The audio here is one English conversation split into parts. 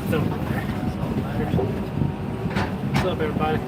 film in there. That's all that matters. What's up, everybody?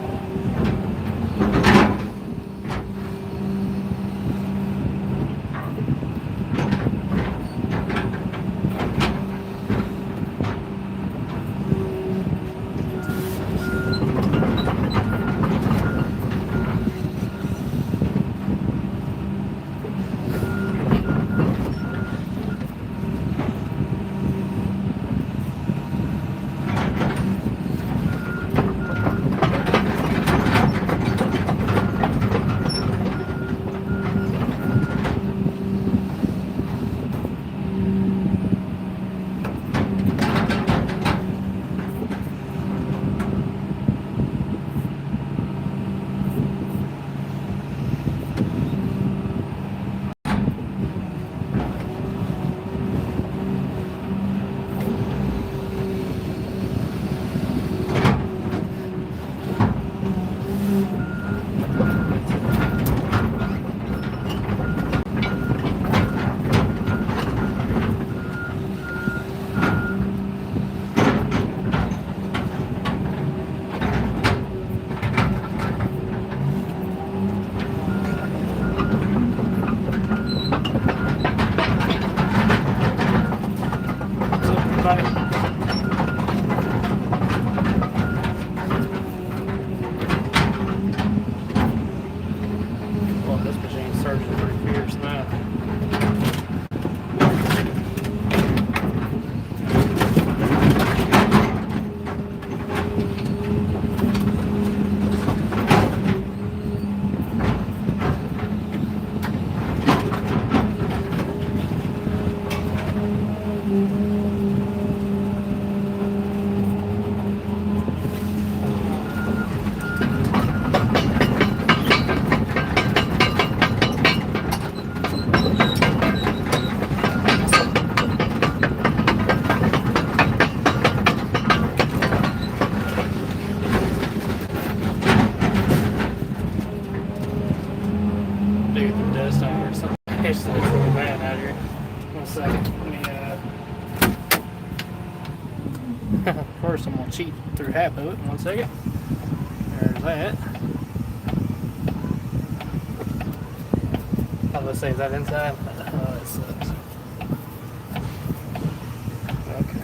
Well, this machine's surging pretty fierce now. Dude, the dust out here, something. It's really bad out here. 1 second. Let me, first, I'm gonna cheat through half of it. 1 second. There's that. Let's say, is that inside? Oh, it sucks. Okay.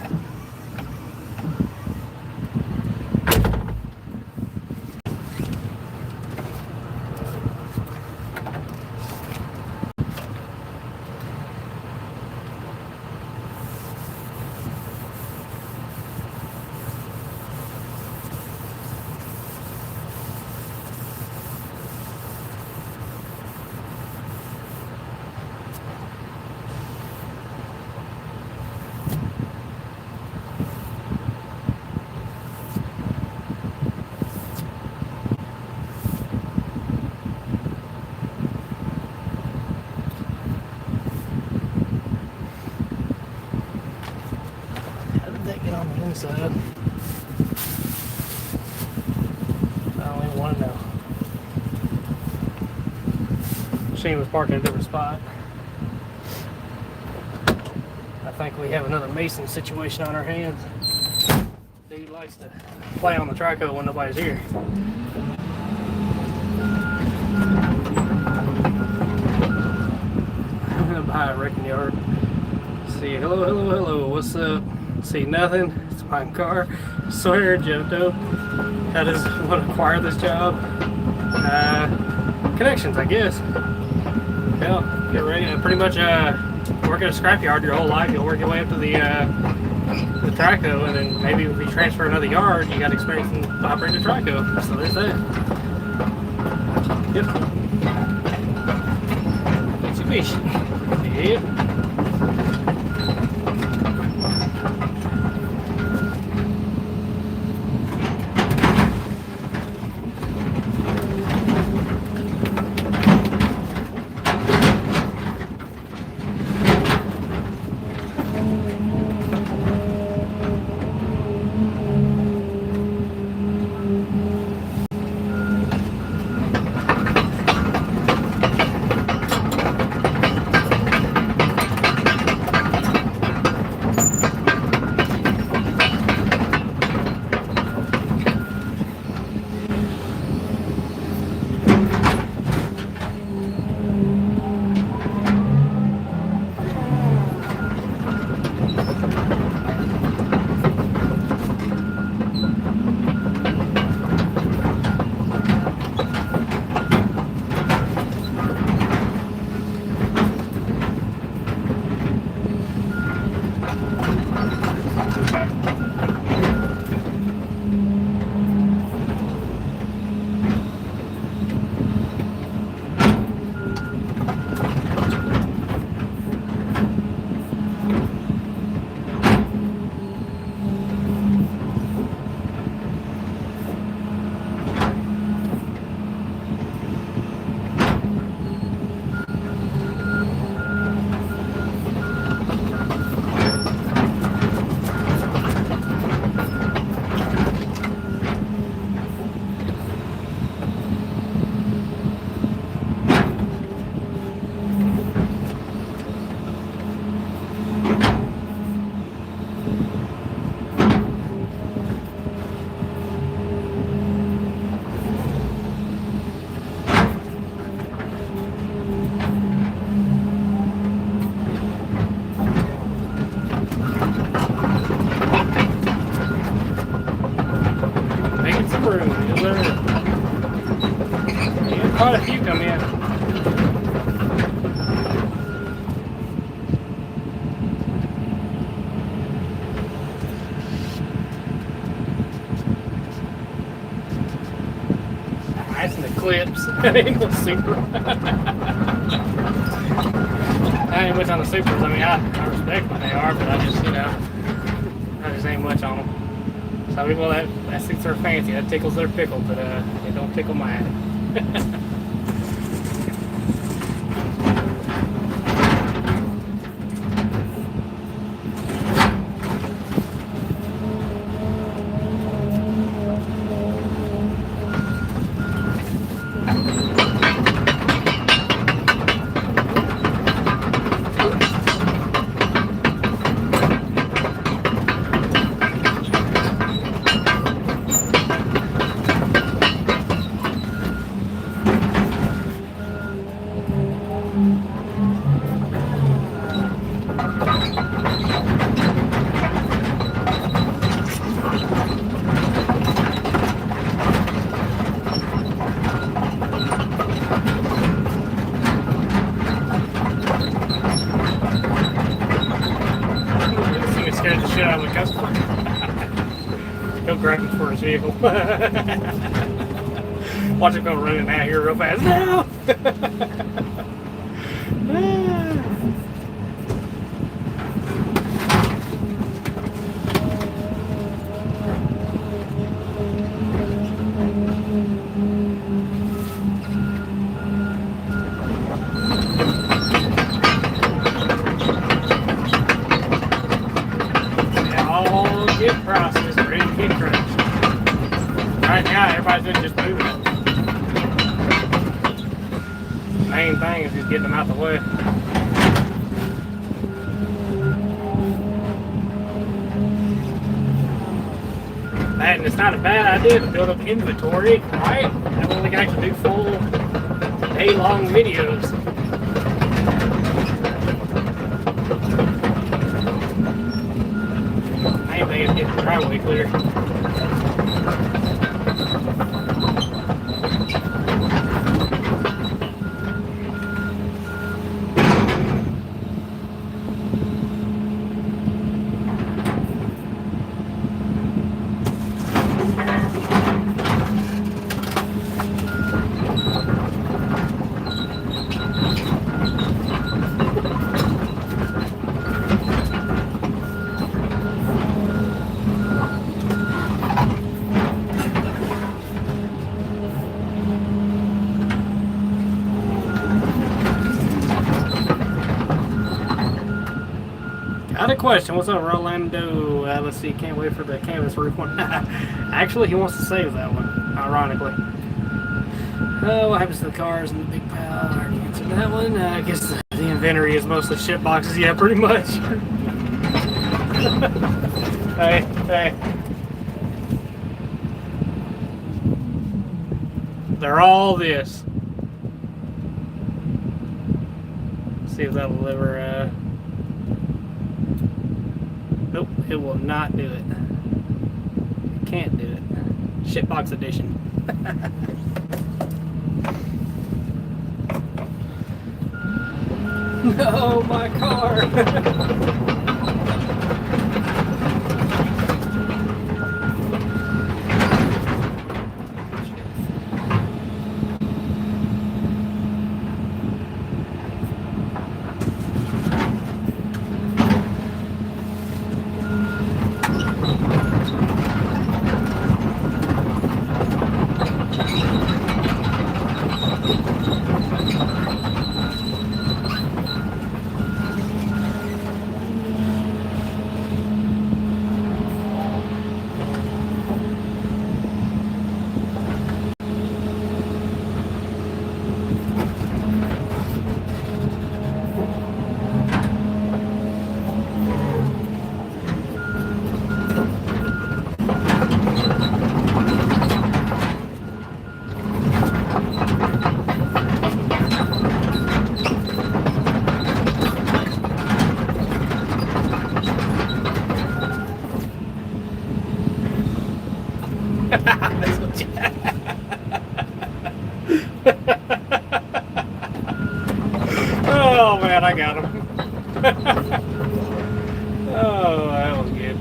On the inside. I don't even want to know. Machine was parked in a different spot. I think we have another Mason situation on our hands. Dude likes to play on the Trico when nobody's here. I'm behind a wrecking yard. See, hello, what's up? See nothing. It's my car. Sawyer Johto. How does one acquire this job? Connections, I guess. Yeah, get ready. Pretty much work at a scrapyard your whole life. You'll work your way up to the Trico, and then maybe if you transfer another yard, you got experience in operating a Trico. So there's that. Yep. Mitsubishi. Yep. Subaru. Is there? Yeah, quite a few come in. That's an Eclipse. That ain't no Super. I ain't much on the Supers. I mean, I respect what they are, but I just, I just ain't much on them. Some people that thinks they're fancy, that tickles their pickle, but it don't tickle mine. Scared the shit out of the customer. He'll grab him for his vehicle. Watch him go running out here real fast. No! Get processed, ready to get crushed. Right now, everybody's just moving it. Main thing is just getting them out the way. And it's not a bad idea to build up inventory, right? That way we can actually do full day-long videos. Main thing is getting the driveway clear. Got a question. What's up, Rolando? Let's see. Can't wait for the canvas roof one. Actually, he wants to save that one, ironically. What happens to the cars and the big pile? I already answered that one. I guess the inventory is mostly shit boxes. Yeah, pretty much. Hey. They're all this. See if that'll ever, Nope, it will not do it. It can't do it. Shitbox edition. No, my car. Oh man, I got him. Oh, that was good.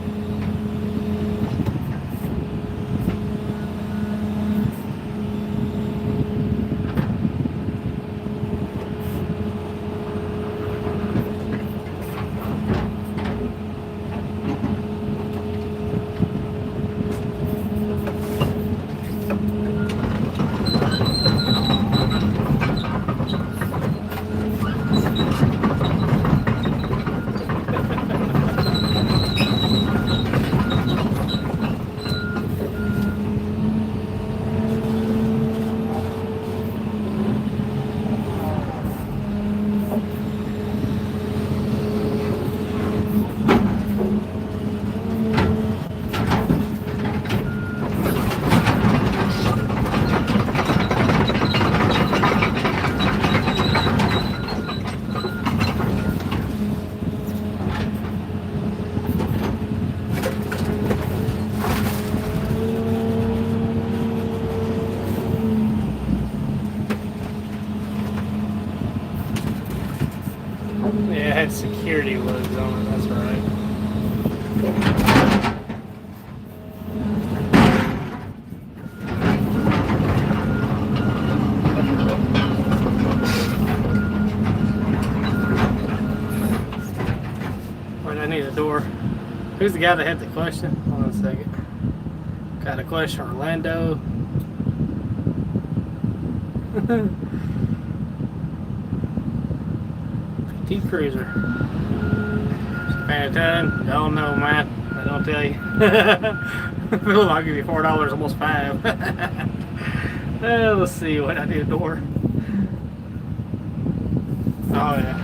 Yeah, it had security lugs on it, that's right. Wait, I need a door. Who's the guy that had the question? Hold on a second. Got a question, Orlando. PT Cruiser. Fan of time? Don't know, man. I don't tell you. I'll give you $4, almost $5. Let's see what I need a door. Oh yeah.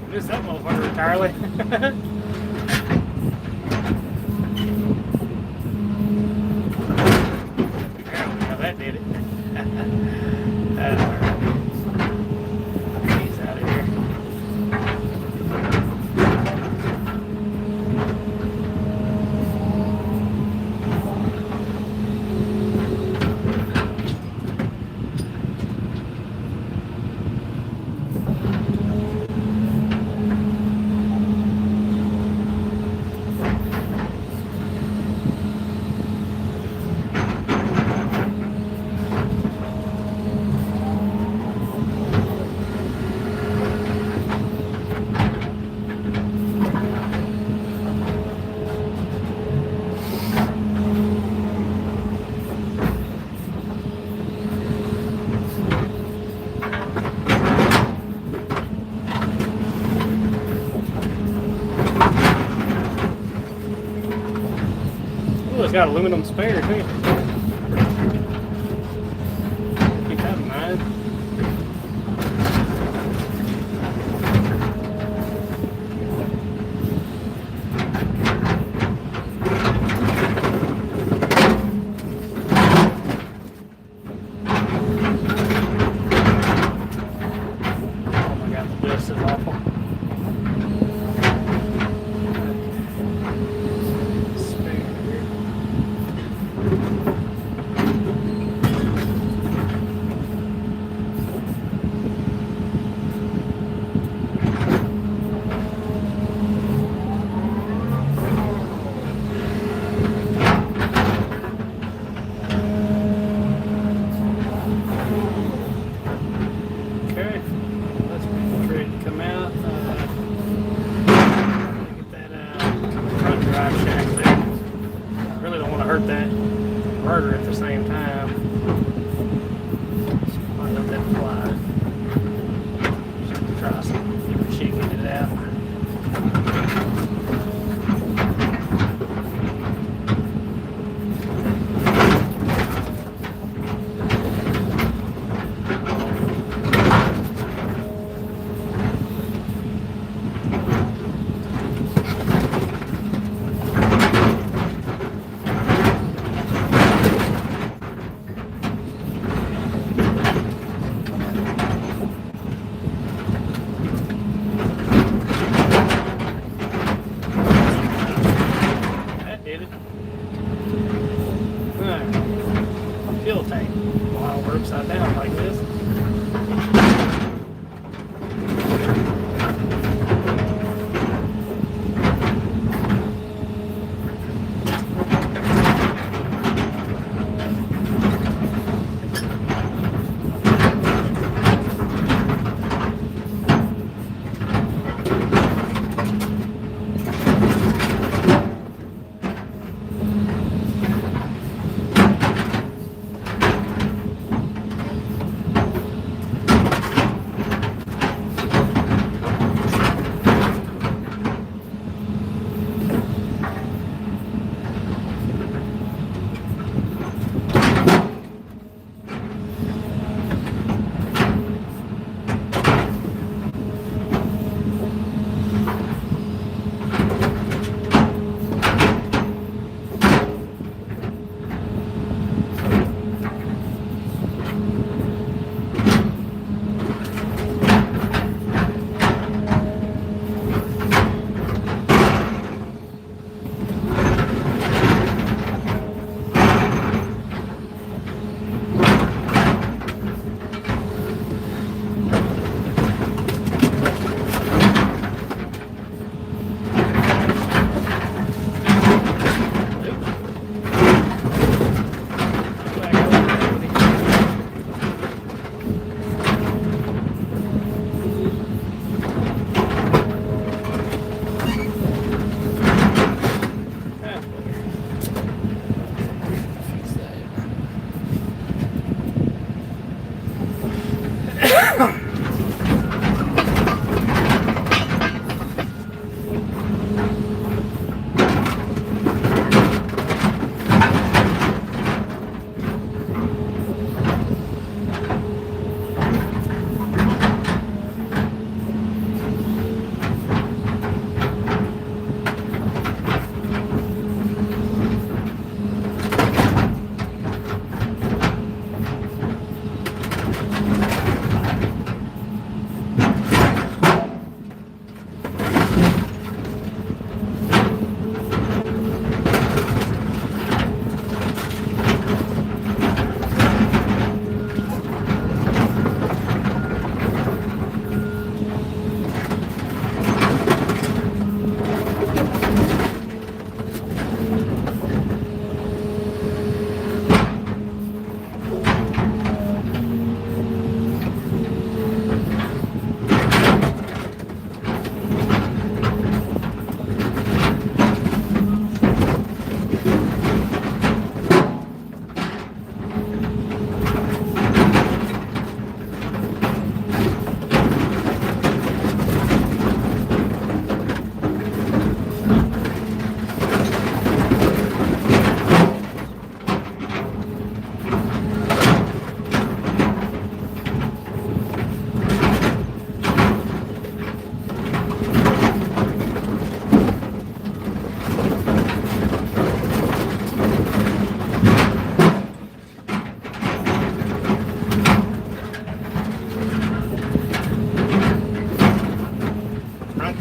Missed that motherfucker entirely. Now that did it. He's out of here. it's got aluminum spare too. Keep that in mind. Oh my god, the dust is awful. Okay, that's ready to come out. Get that front drive shaft there. Really don't want to hurt that inverter at the same time. Just might let that fly. Just have to try some different shit, get it out.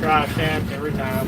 drive shaft every time.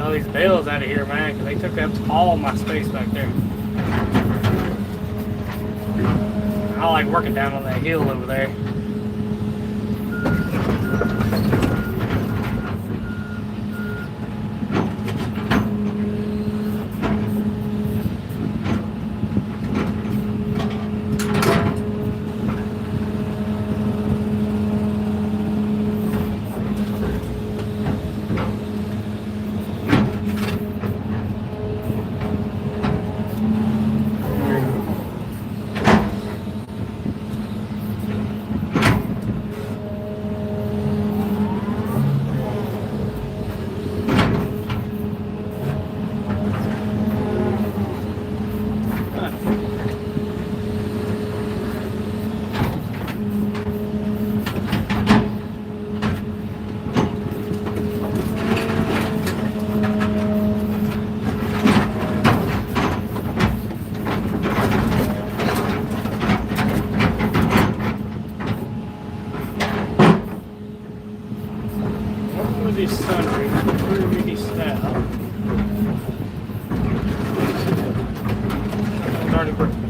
All these bales out of here, man, because they took up all my space back there. I like working down on that hill over there. These sundries, where do these staff? Already working.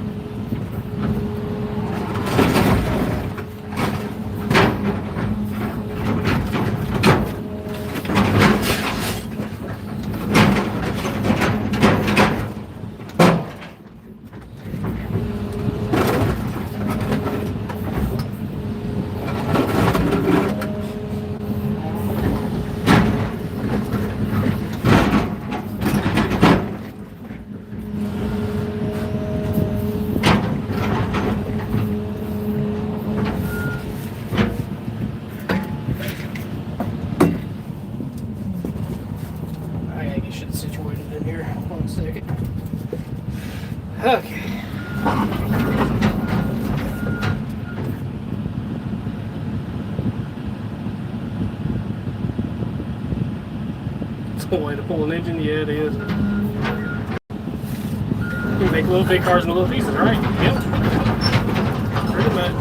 Okay. It's one way to pull an engine, yeah it is. You make little big cars into little pieces, right? Yep. Pretty much.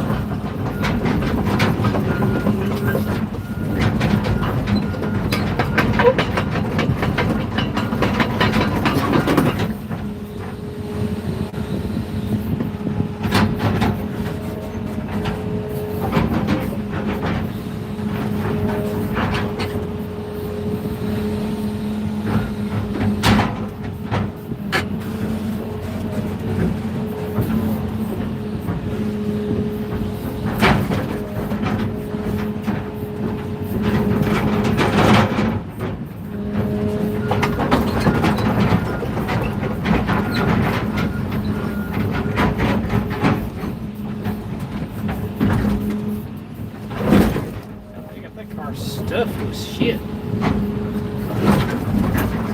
Stuff was shit. This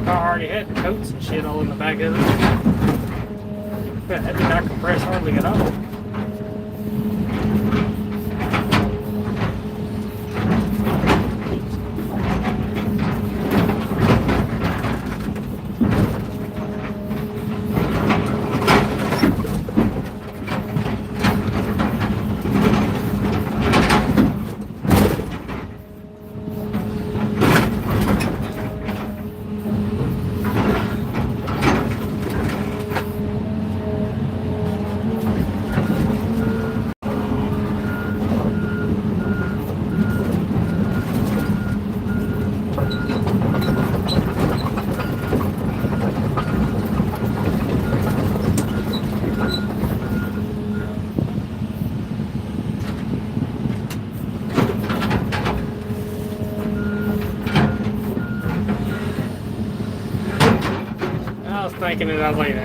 car already had coats and shit all in the back of it. That did not compress hardly at all. I was thinking it, I was like, nah, I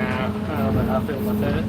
don't know how I feel about that.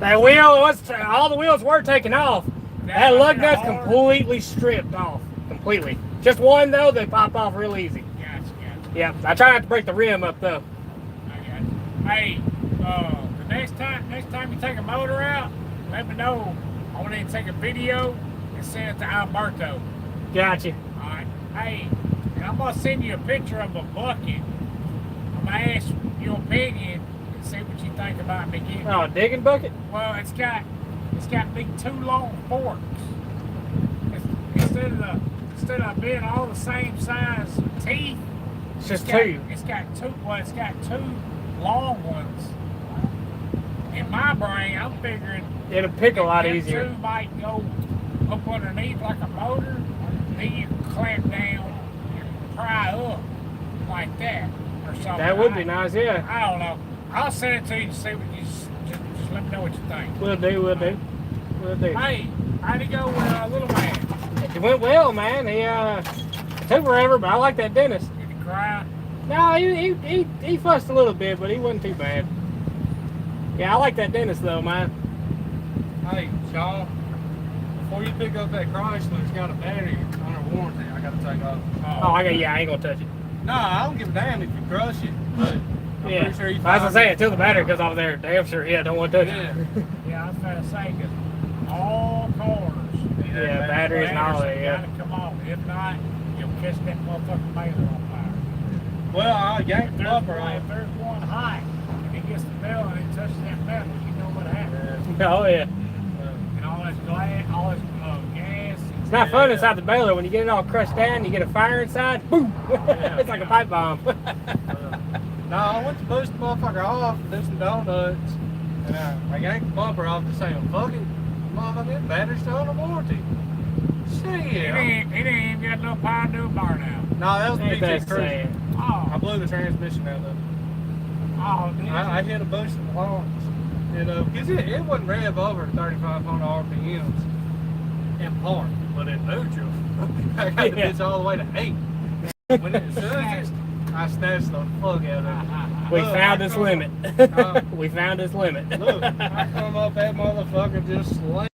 That wheel was all the wheels were taken off. That lug nut's hard? completely stripped off. Completely. Just one though, they pop off real easy. Gotcha. Yep. I try not to break the rim up though. I got you. Hey, the next time you take a motor out, let me know. I want you to take a video and send it to Alberto. Gotcha. Alright. Hey, and I'm gonna send you a picture of a bucket. I'm gonna ask your opinion and see what you think about me getting Oh, it. digging bucket? Well, it's got big 2 long forks. Instead of being all the same size teeth, It's just got, two. It's got two long ones. In my brain, I'm figuring It'll pick a lot them easier. two might go up underneath like a motor, then you can clamp down and pry up like that or something. That would be nice, yeah. I don't know. I'll send it to you to see what you just let me know what you think. We'll do. Hey, how'd it go with Little Man? It went well, man. He took forever, but I like that dentist. Did he cry? No, he fussed a little bit, but he wasn't too bad. Yeah, I like that dentist though, man. Hey, Shaw, before you pick up that Chrysler, it's got a battery under warranty I gotta take off. Oh, I ain't gonna touch it. No, I don't give a damn if you crush it, but I'm Yeah, pretty sure you as I find say, it. until the battery goes off there, damn sure, yeah, don't want to touch Yeah. it. Yeah, I was trying to say, because all cars, Yeah, batteries and all that, yeah. gotta come on. If not, you'll catch that motherfucking baler on fire. Well, I yanked If the there's bumper one, off. if there's one high, and it gets the bell and it touches that metal, you know what happens. Oh yeah. And all this glass, all this gas. It's not fun inside the baler when you get it all crushed down. You get a fire inside. Boom! It's like a pipe bomb. No, I went to boost the motherfucker off and do some donuts. And I yanked the bumper off to say, fuck it, motherfucker, battery's still under warranty. It Shit. ain't even got no power to do a burnout. No, that was the Ain't that BT Cruiser. sad? I Oh, blew the transmission out of it. did I you? hit a boost in the launch. You know, because it wouldn't rev over 3,500 RPMs in park, but in neutral, I got the bitch all the way to 8. When it surges, I snatched the fuck out of it. We Look, found I his come- limit. Huh? We found his limit. Look, I come up that motherfucker just slammed.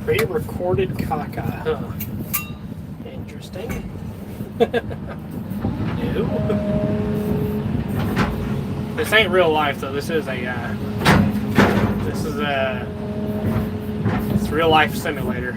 Pre-recorded cockeye, huh? Interesting. Ew. This ain't real life though. This is a. It's real life simulator.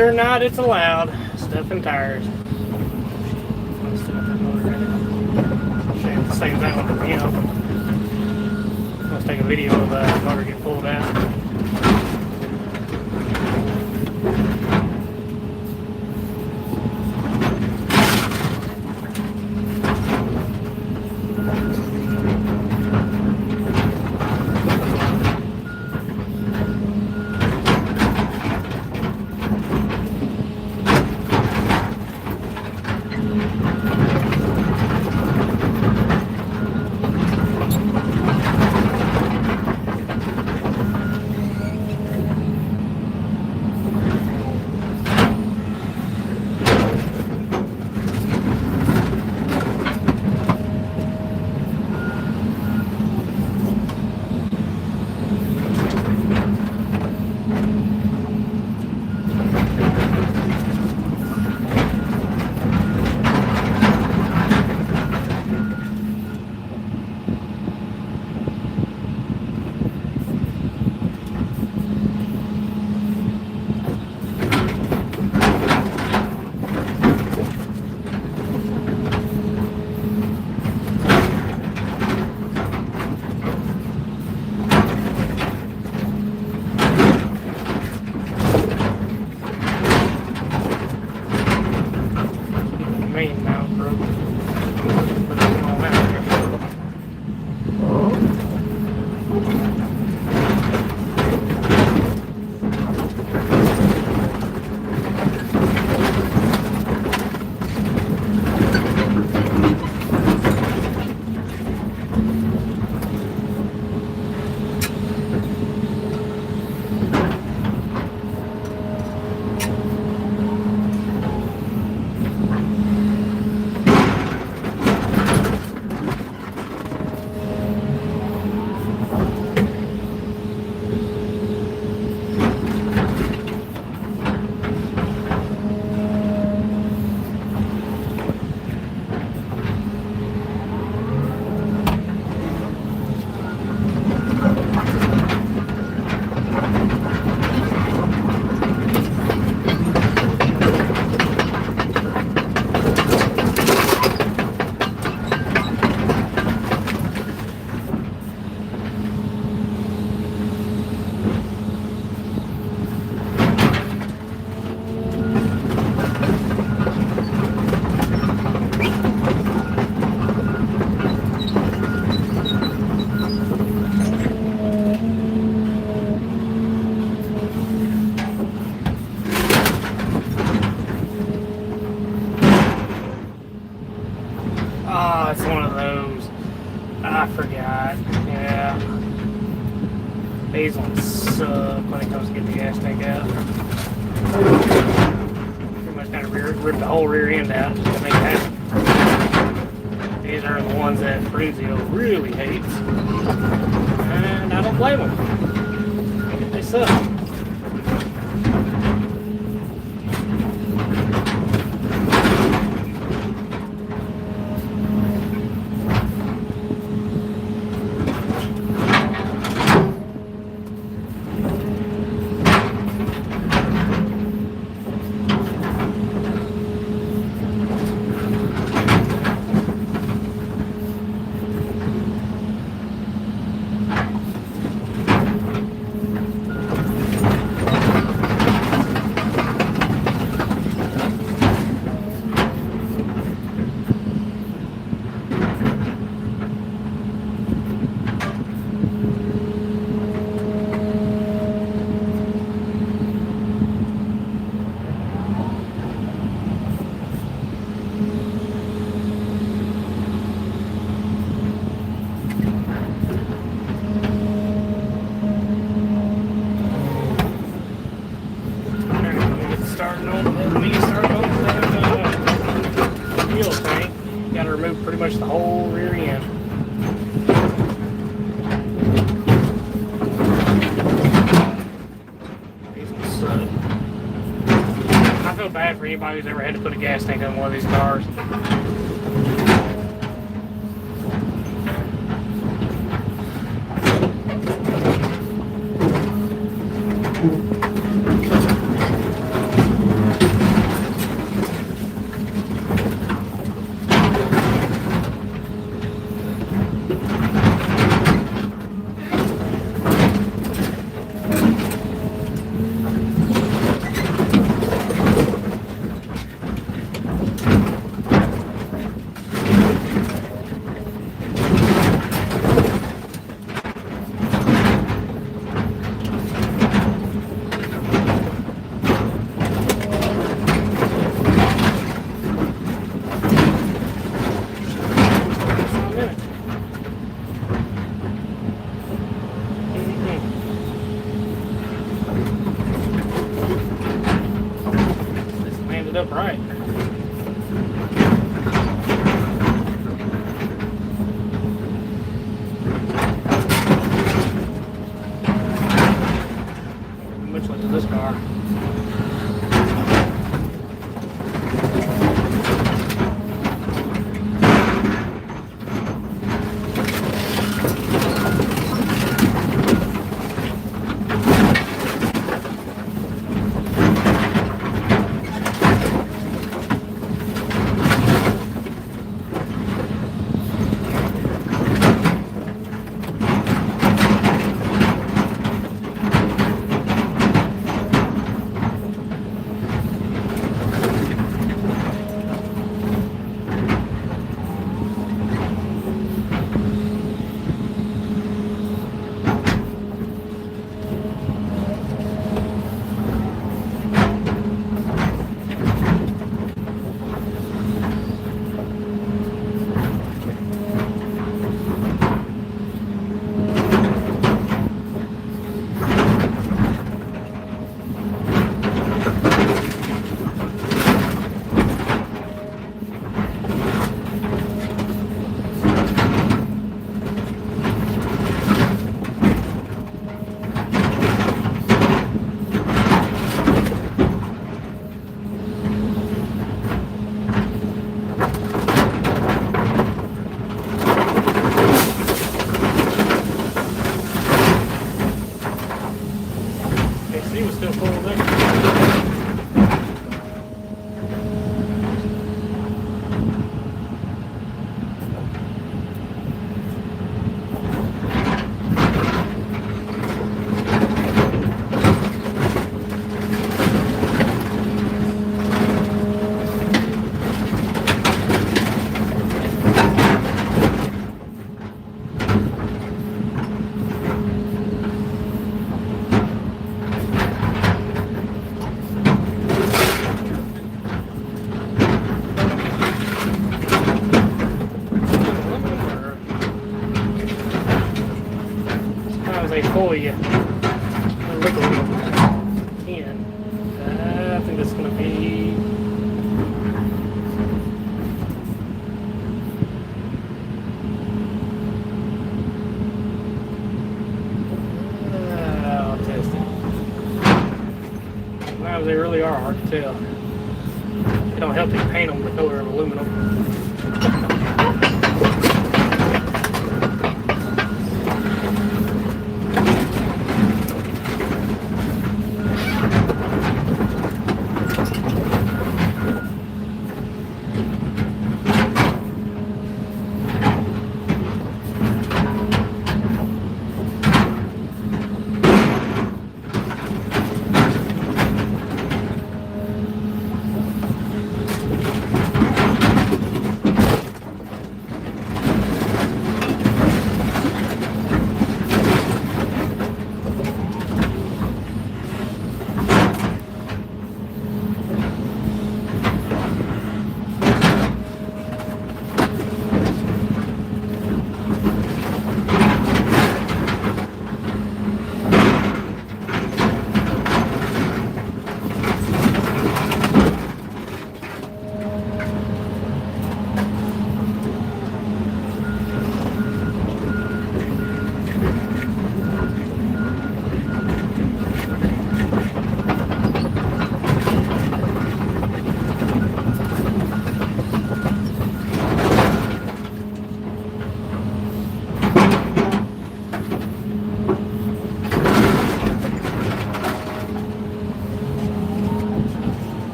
it or not, it's allowed. Stuffing tires. Let's do that motor right now. Shame to save that one for me. Let's take a video of the motor get pulled out. Main mount broke. But it's all out. Oh, it's one of those. I forgot. Yeah. These ones suck when it comes to getting the gas tank out. Pretty much kind of rip the whole rear end out just to make it happen. These are the ones that Brunzio really hates. And I don't blame them. They suck. Pretty much the whole rear end. These ones suck. I feel bad for anybody who's ever had to put a gas tank on one of these cars. Which one's in this car? AC was still full there. Sometimes they fool you. Look a little in. I think this is going to be. I'll test it. Sometimes they really are hard to tell. It don't help you paint them the color of aluminum.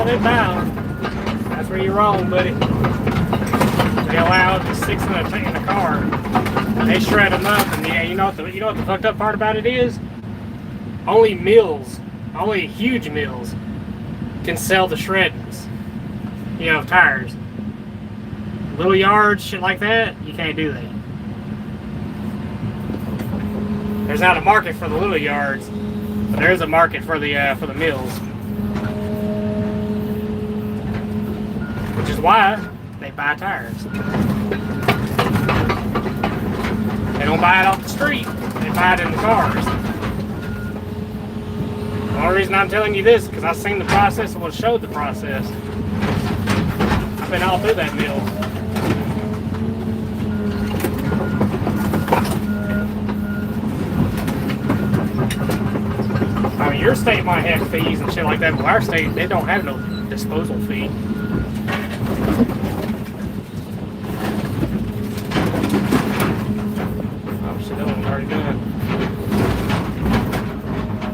They bound. That's where you're wrong, buddy. They allow the 6 in the car. They shred them up, and yeah, you know what the fucked up part about it is? Only mills, only huge mills, can sell the shreddings. You know, of tires. Little yards, shit like that, you can't do that. There's not a market for the little yards, but there is a market for the mills. Which is why they buy tires. They don't buy it off the street. They buy it in the cars. The only reason I'm telling you this is because I've seen the process and was showed the process. I've been all through that mill. I mean, your state might have fees and shit like that, but our state, they don't have no disposal fee. Oh shit, that one's already done.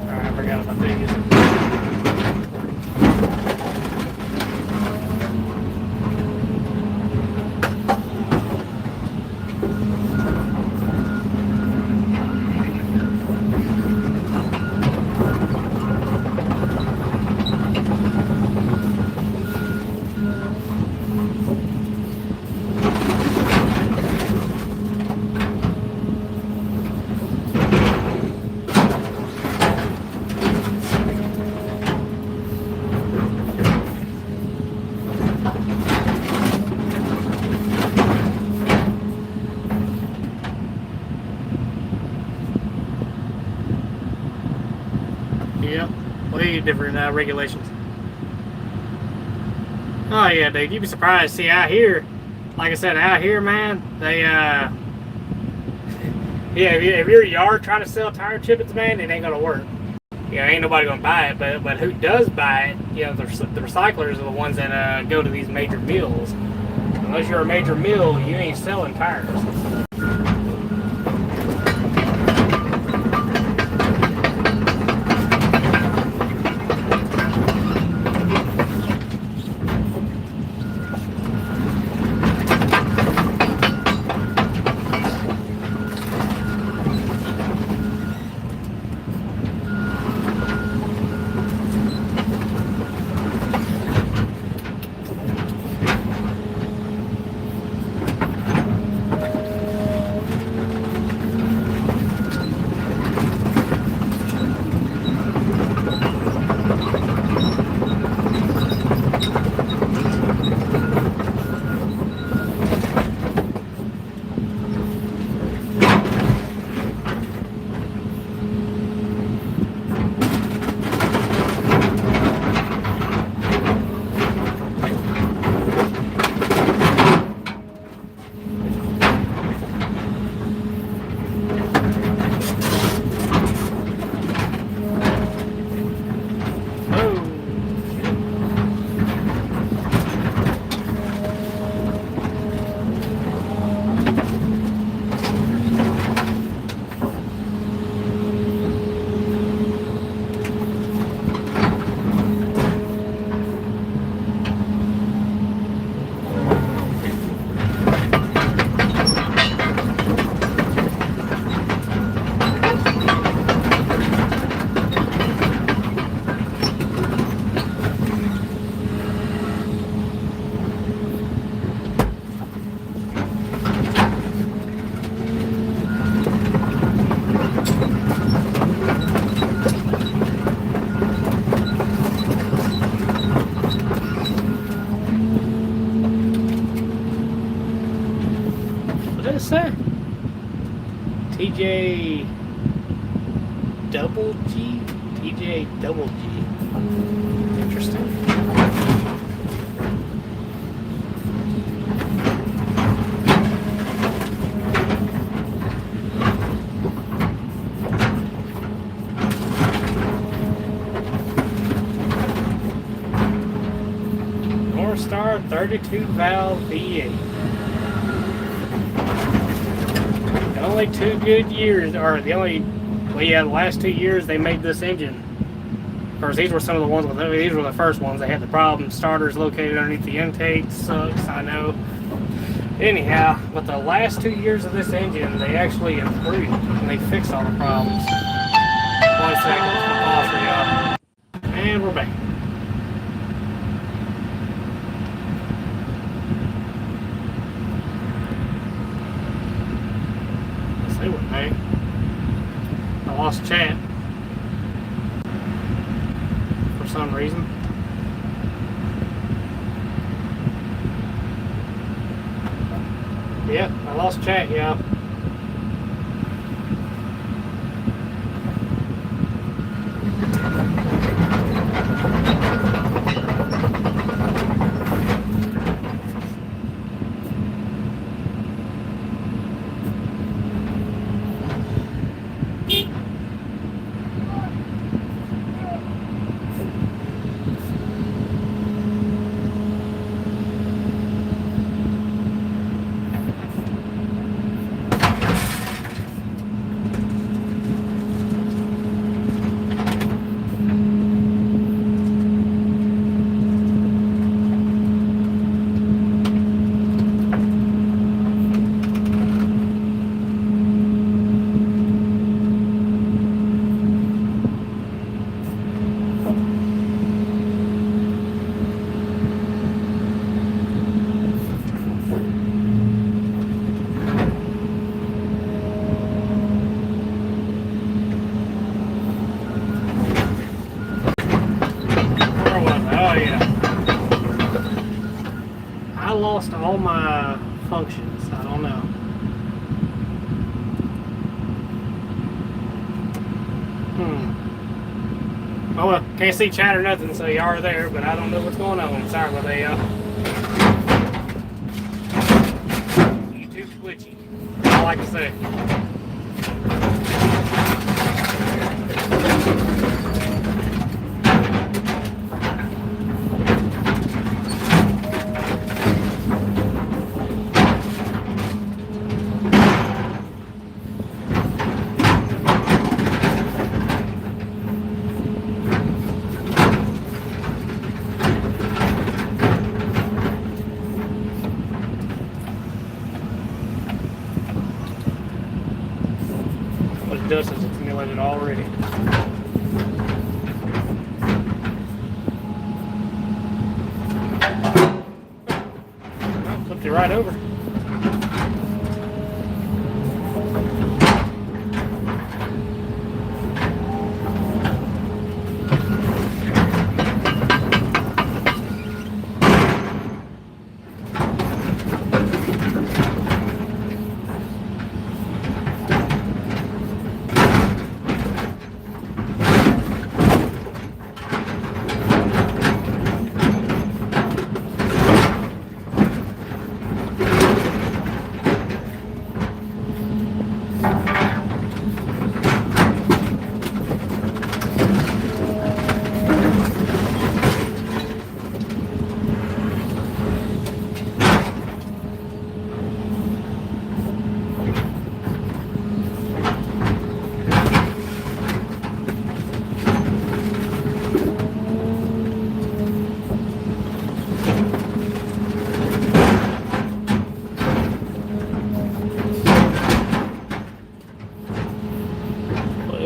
Alright, I forgot about these. Yep, way different regulations. Oh yeah, dude, you'd be surprised. See, out here, like I said, out here, man, they yeah, if you're a yard trying to sell tire chippets, man, it ain't gonna work. You know, ain't nobody gonna buy it. But who does buy it? You know, the recyclers are the ones that go to these major mills. Unless you're a major mill, you ain't selling tires. What did it say? TJ double G? TJ double G. Interesting. North Star 32 valve V8. The only 2 good years, or the only, well, yeah, the last 2 years they made this engine. Of course, these were some of the ones, these were the first ones. They had the problem. Starters located underneath the intake. Sucks, I know. Anyhow, but the last 2 years of this engine, they actually improved and they fixed all the problems. 1 second, let's pause for y'all. And we're back. They were made. I lost chat for some reason. Yep, I lost chat, yeah. Oh yeah. I lost all my functions. I don't know. Oh well, can't see chat or nothing, so you are there, but I don't know what's going on. Sorry about that, y'all. YouTube's glitchy. All I can say. What it does is it's simulated already. Oh, flipped it right over.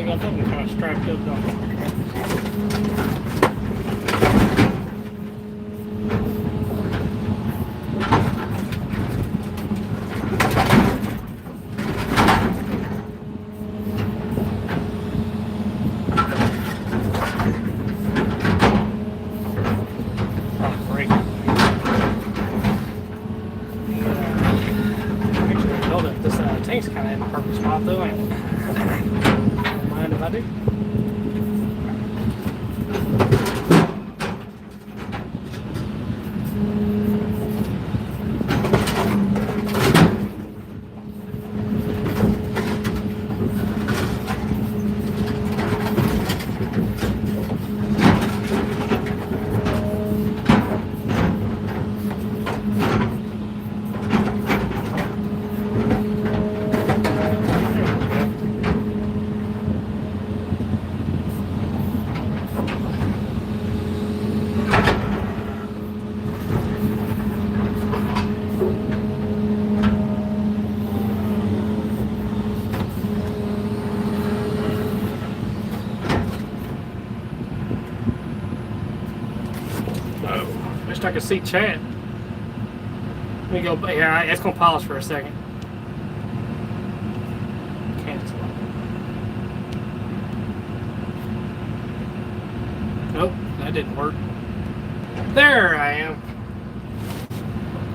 I think I'm kind of strapped up, don't I? Oh, great. Actually, hold it. This tank's kind of in the perfect spot, though, ain't it? Mind if I do? Wish I could see chat. Let me go. Yeah, it's gonna pause for a second. Cancel. Nope, that didn't work. There I am.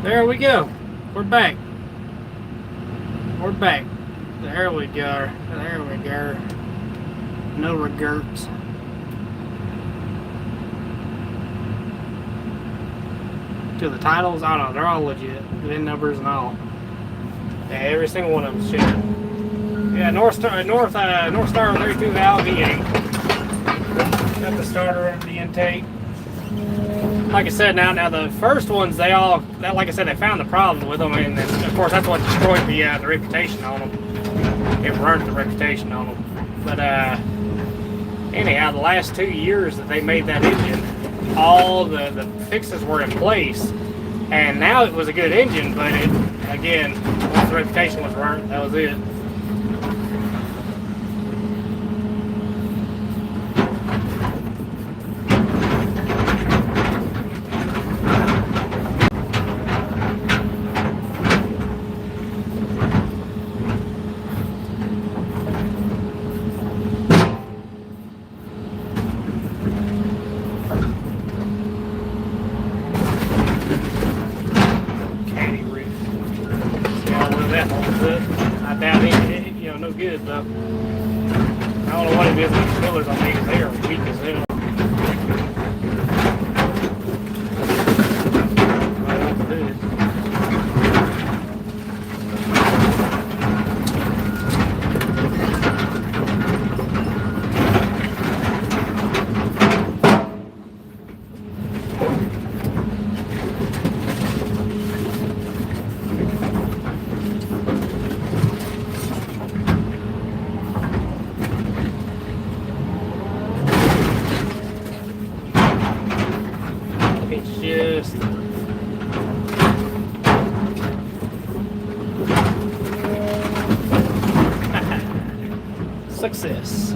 There we go. We're back. We're back. There we go. There we go. No regrets. To the titles, I don't know, they're all legit. VIN numbers and all. Yeah, every single one of them shit. Yeah, North Star 32 valve V8. Got the starter of the intake. Like I said, now the first ones, they like I said, they found the problem with them, and then, of course that's what destroyed the reputation on them. It ruined the reputation on them. But anyhow, the last 2 years that they made that engine, all the fixes were in place, and now it was a good engine, but it, again, once the reputation was ruined, that was it. no good though. I don't know what it is with the pillars on these. They are weak as hell. I don't know what to do. It's just success.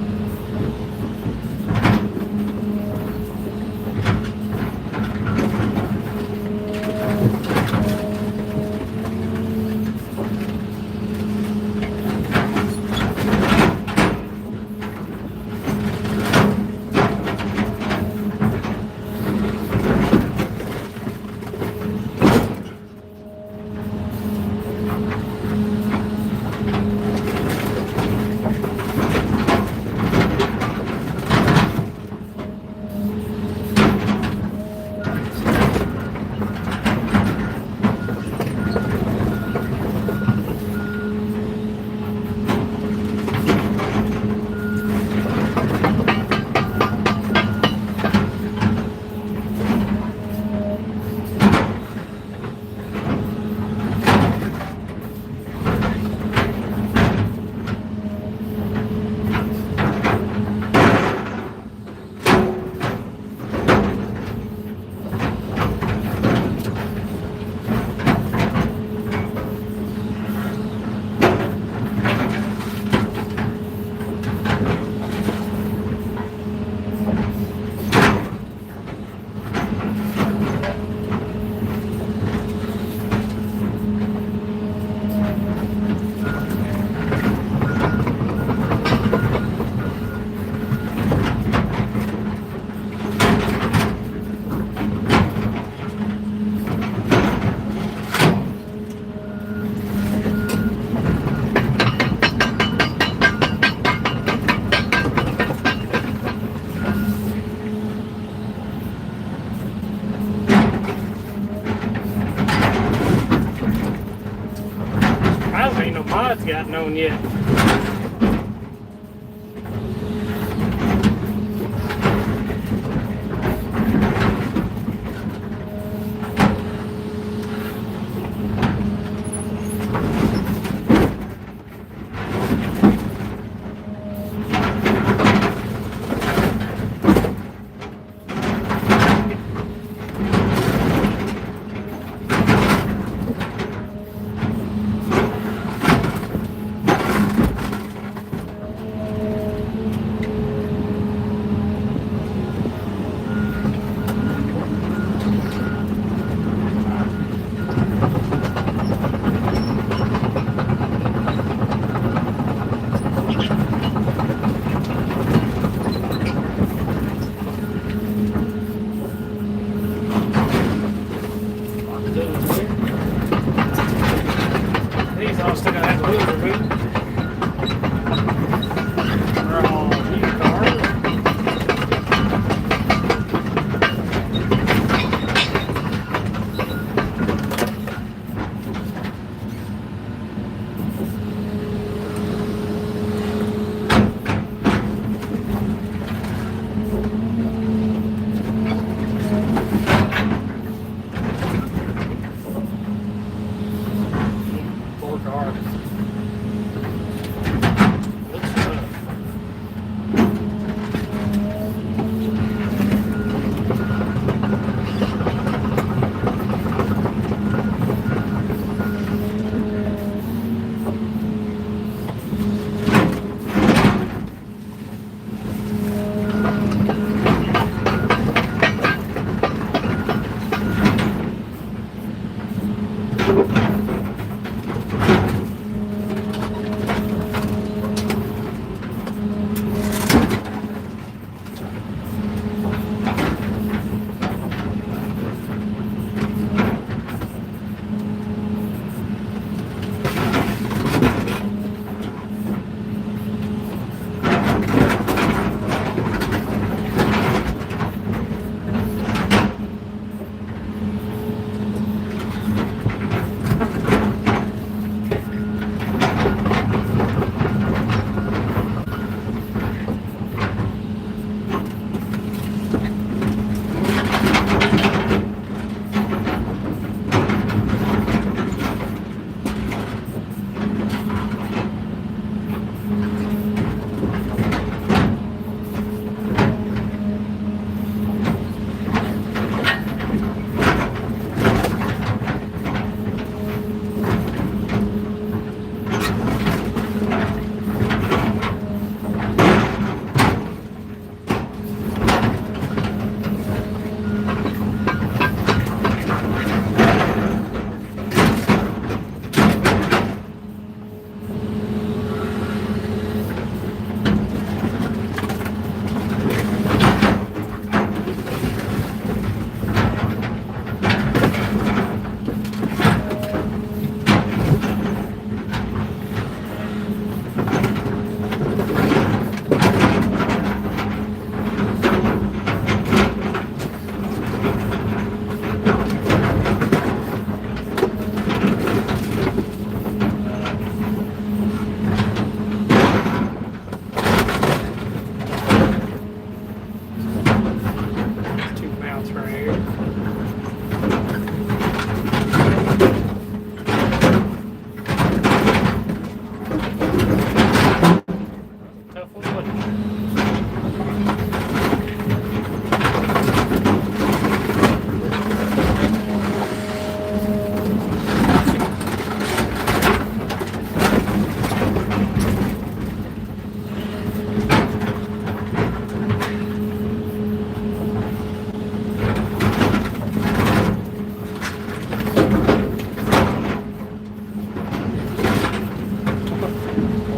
I don't think no mods got known yet.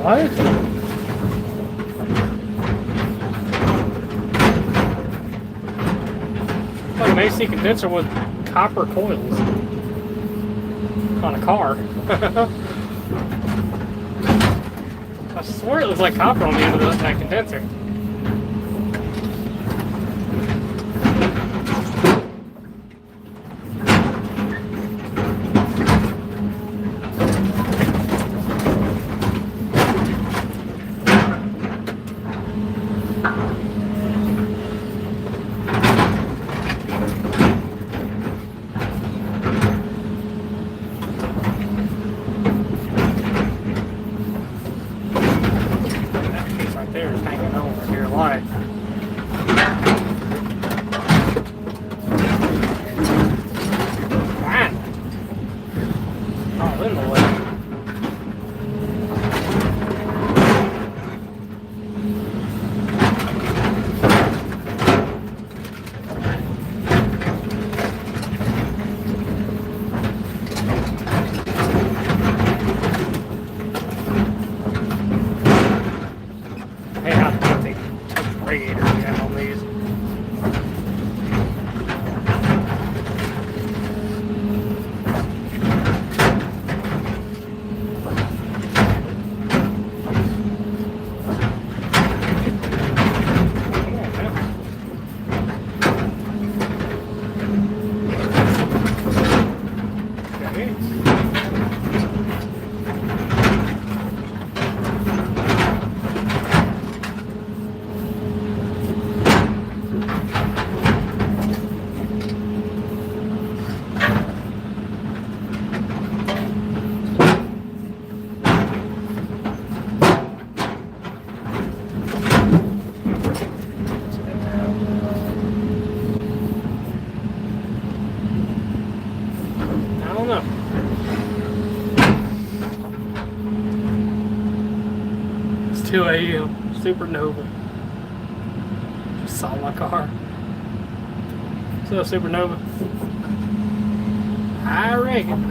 What? Like an AC condenser with copper coils on a car. I swear it was like copper on the end of that condenser. There's hanging over here light. Man. All in the way. Hey, how do they touch radiators again on these? I don't know. It's 2 a.m. Supernova. Just saw my car. So Supernova. I reckon.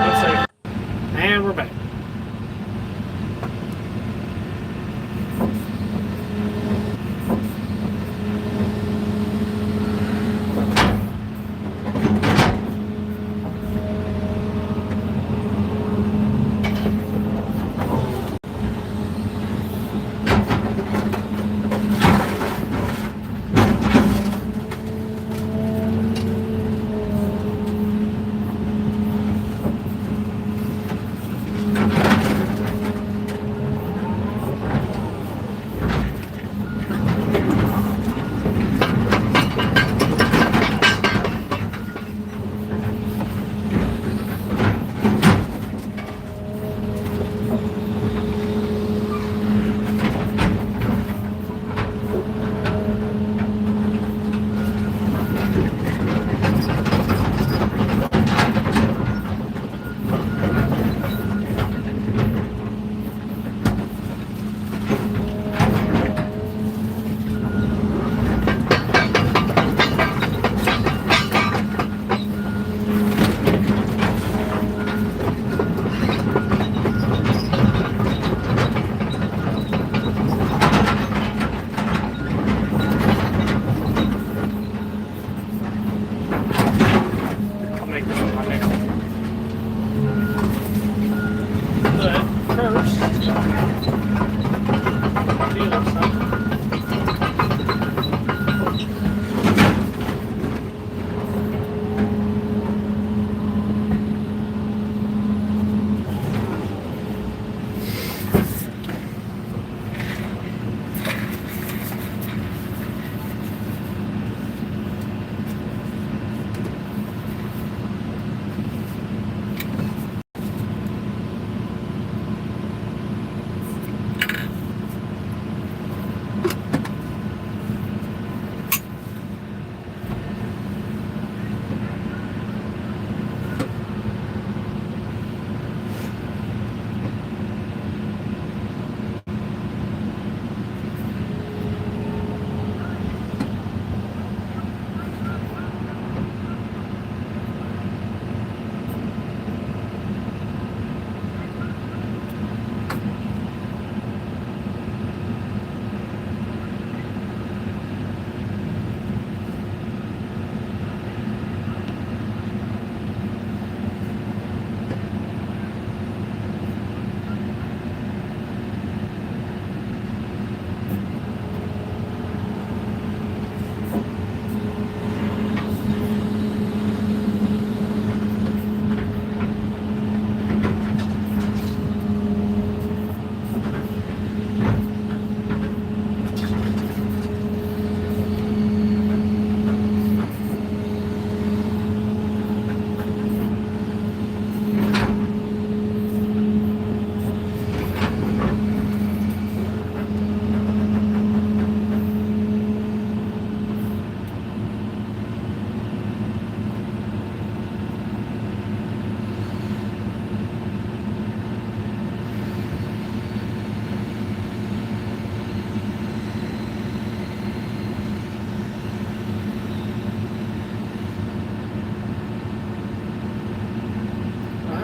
Let's see. And we're back.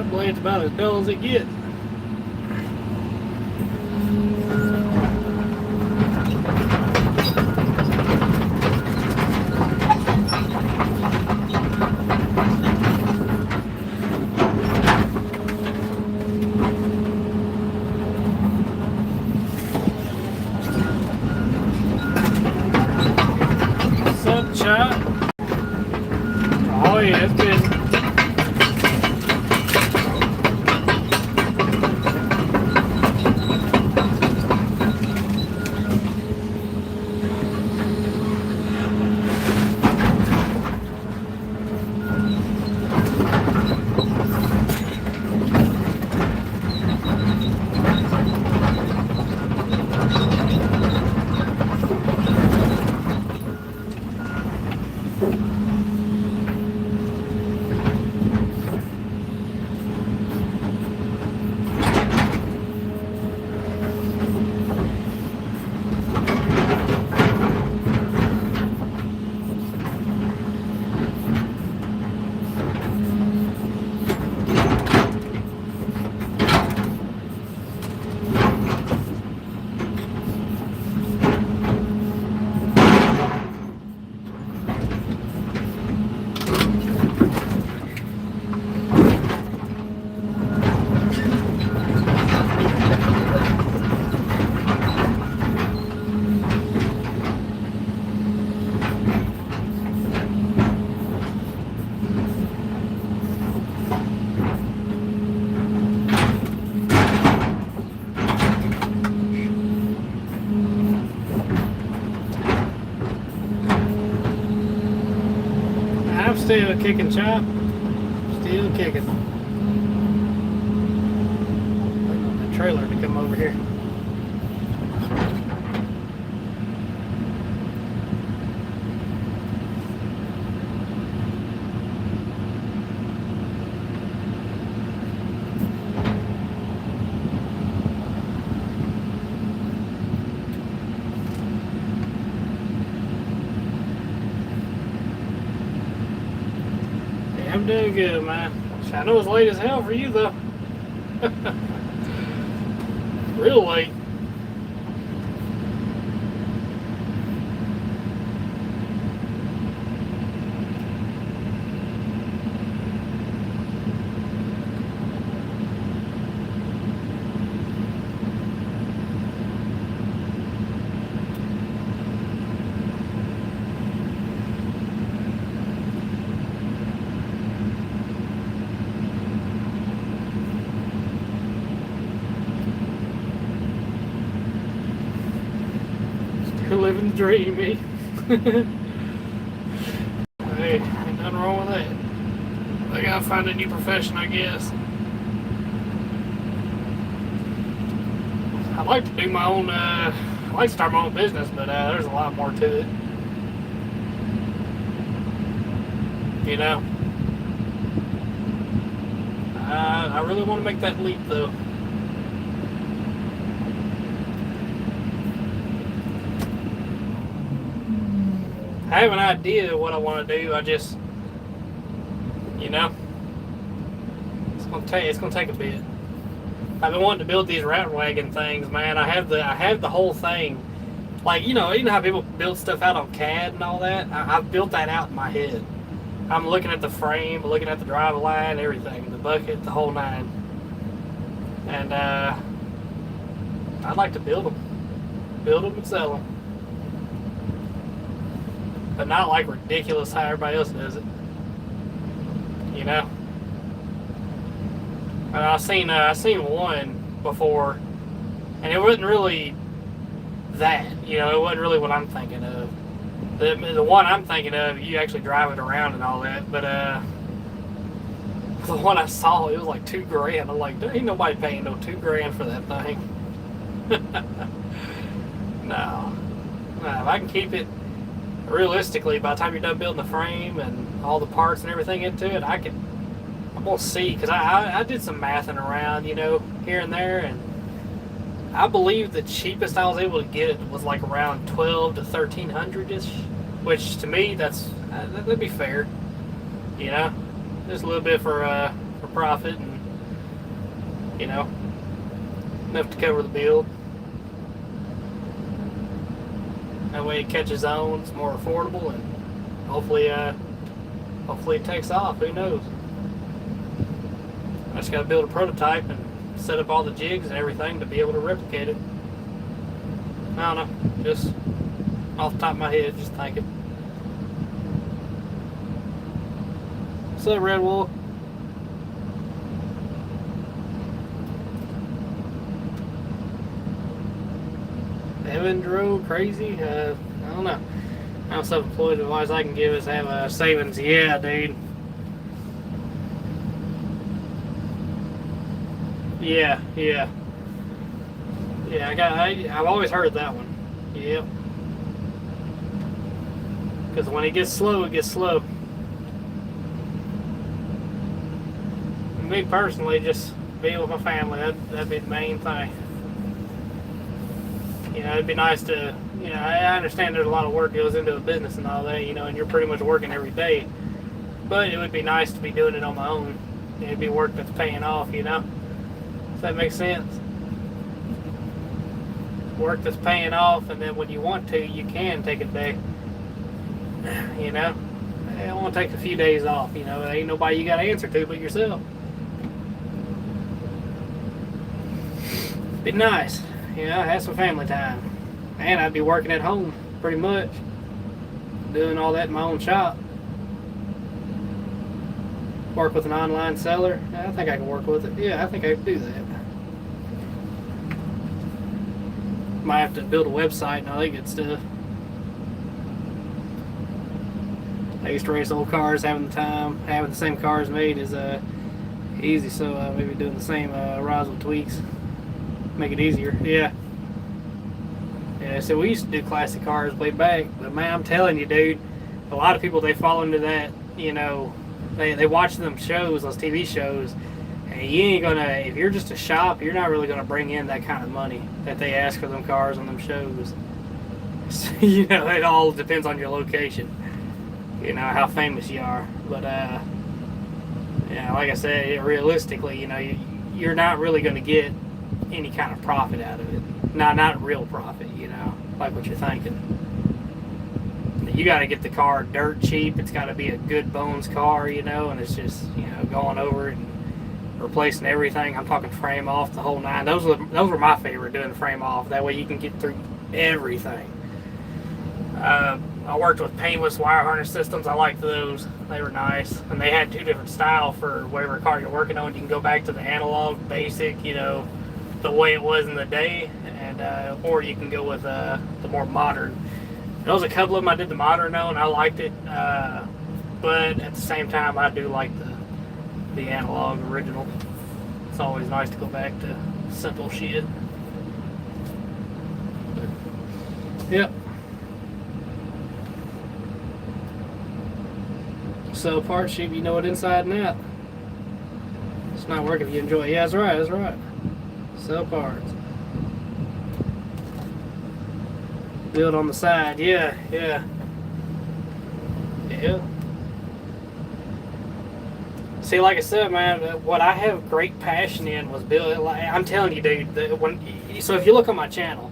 That blade's about as dull as it gets. What's up, Chop? Oh yeah, it's busy. I'm still kicking, Chop. Still kicking. Waiting on the trailer to come over here. I'm doing good, man. I know it's late as hell for you, though. Real late. You're living the dream, eh? Hey, ain't nothing wrong with that. I gotta find a new profession, I guess. I'd like to do my own, I'd like to start my own business, but there's a lot more to it. You know? I really want to make that leap, though. I have an idea of what I want to do. I just, you know, it's gonna take a bit. I've been wanting to build these rat wagon things, man. I have the whole thing. Like, you know how people build stuff out on CAD and all that. I've built that out in my head. I'm looking at the frame, looking at the drive line, everything, the bucket, the whole nine. And I'd like to build them and sell them. But not like ridiculous how everybody else does it. You know? And I seen one before, and it wasn't really that. You know, it wasn't really what I'm thinking of. The one I'm thinking of, you actually drive it around and all that. But the one I saw, it was like $2,000. I'm like, there ain't nobody paying no $2,000 for that thing. No. If I can keep it. Realistically, by the time you're done building the frame and all the parts and everything into it, I'm gonna see, because I did some mathing around, you know, here and there, and I believe the cheapest I was able to get it was like around $1,200 to $1,300-ish, which to me that'd be fair, you know, just a little bit for profit, and you know, enough to cover the build. That way it catches on, it's more affordable, and hopefully it takes off. Who knows? I just got to build a prototype and set up all the jigs and everything to be able to replicate it. I don't know, just off the top of my head, just thinking. What's up, Red Wolf? Evan Drew, crazy? I don't know. I'm self-employed. The advice I can give is have a savings. Yeah, dude. Yeah. I've always heard that one. Yep. Because when it gets slow, it gets slow. Me personally, just being with my family, that'd be the main thing. You know, it'd be nice to, you know, I understand there's a lot of work goes into a business and all that, you know, and you're pretty much working every day. But it would be nice to be doing it on my own. It'd be work that's paying off, you know? If that makes sense. Work that's paying off, and then when you want to, you can take a day. You know? I want to take a few days off, you know? There ain't nobody you got to answer to but yourself. Be nice. You know, have some family time. And I'd be working at home, pretty much. Doing all that in my own shop. Work with an online seller. I think I can work with it. Yeah, I think I can do that. Might have to build a website and all that good stuff. I used to race old cars, having the same cars made is easy, so maybe doing the same Roswell tweaks. Make it easier. Yeah, so we used to do classic cars way back, but man, I'm telling you, dude, a lot of people, they fall into that, you know, they watch them shows, those TV shows, and you ain't gonna, if you're just a shop, you're not really gonna bring in that kind of money that they ask for them cars on them shows. So, you know, it all depends on your location, you know, how famous you are. But yeah, like I said, realistically, you know, you're not really gonna get any kind of profit out of it. Not real profit, you know, like what you're thinking. You got to get the car dirt cheap. It's got to be a good bones car, you know, and it's just, you know, going over it and replacing everything. I'm talking frame off, the whole nine. Those were my favorite, doing the frame off. That way you can get through everything. I worked with painless wire harness systems. I liked those. They were nice. And they had two different styles for whatever car you're working on. You can go back to the analog, basic, you know, the way it was in the day, and or you can go with the more modern. There was a couple of them I did the modern on, and I liked it, but at the same time I do like the analog original. It's always nice to go back to simple shit. Yep. So part sheet, you know it inside and out. It's not working if you enjoy it. Yeah, that's right. Sell parts. Build on the side. Yeah. See, like I said, man, what I have great passion in was building. Like, I'm telling you, dude. So if you look on my channel,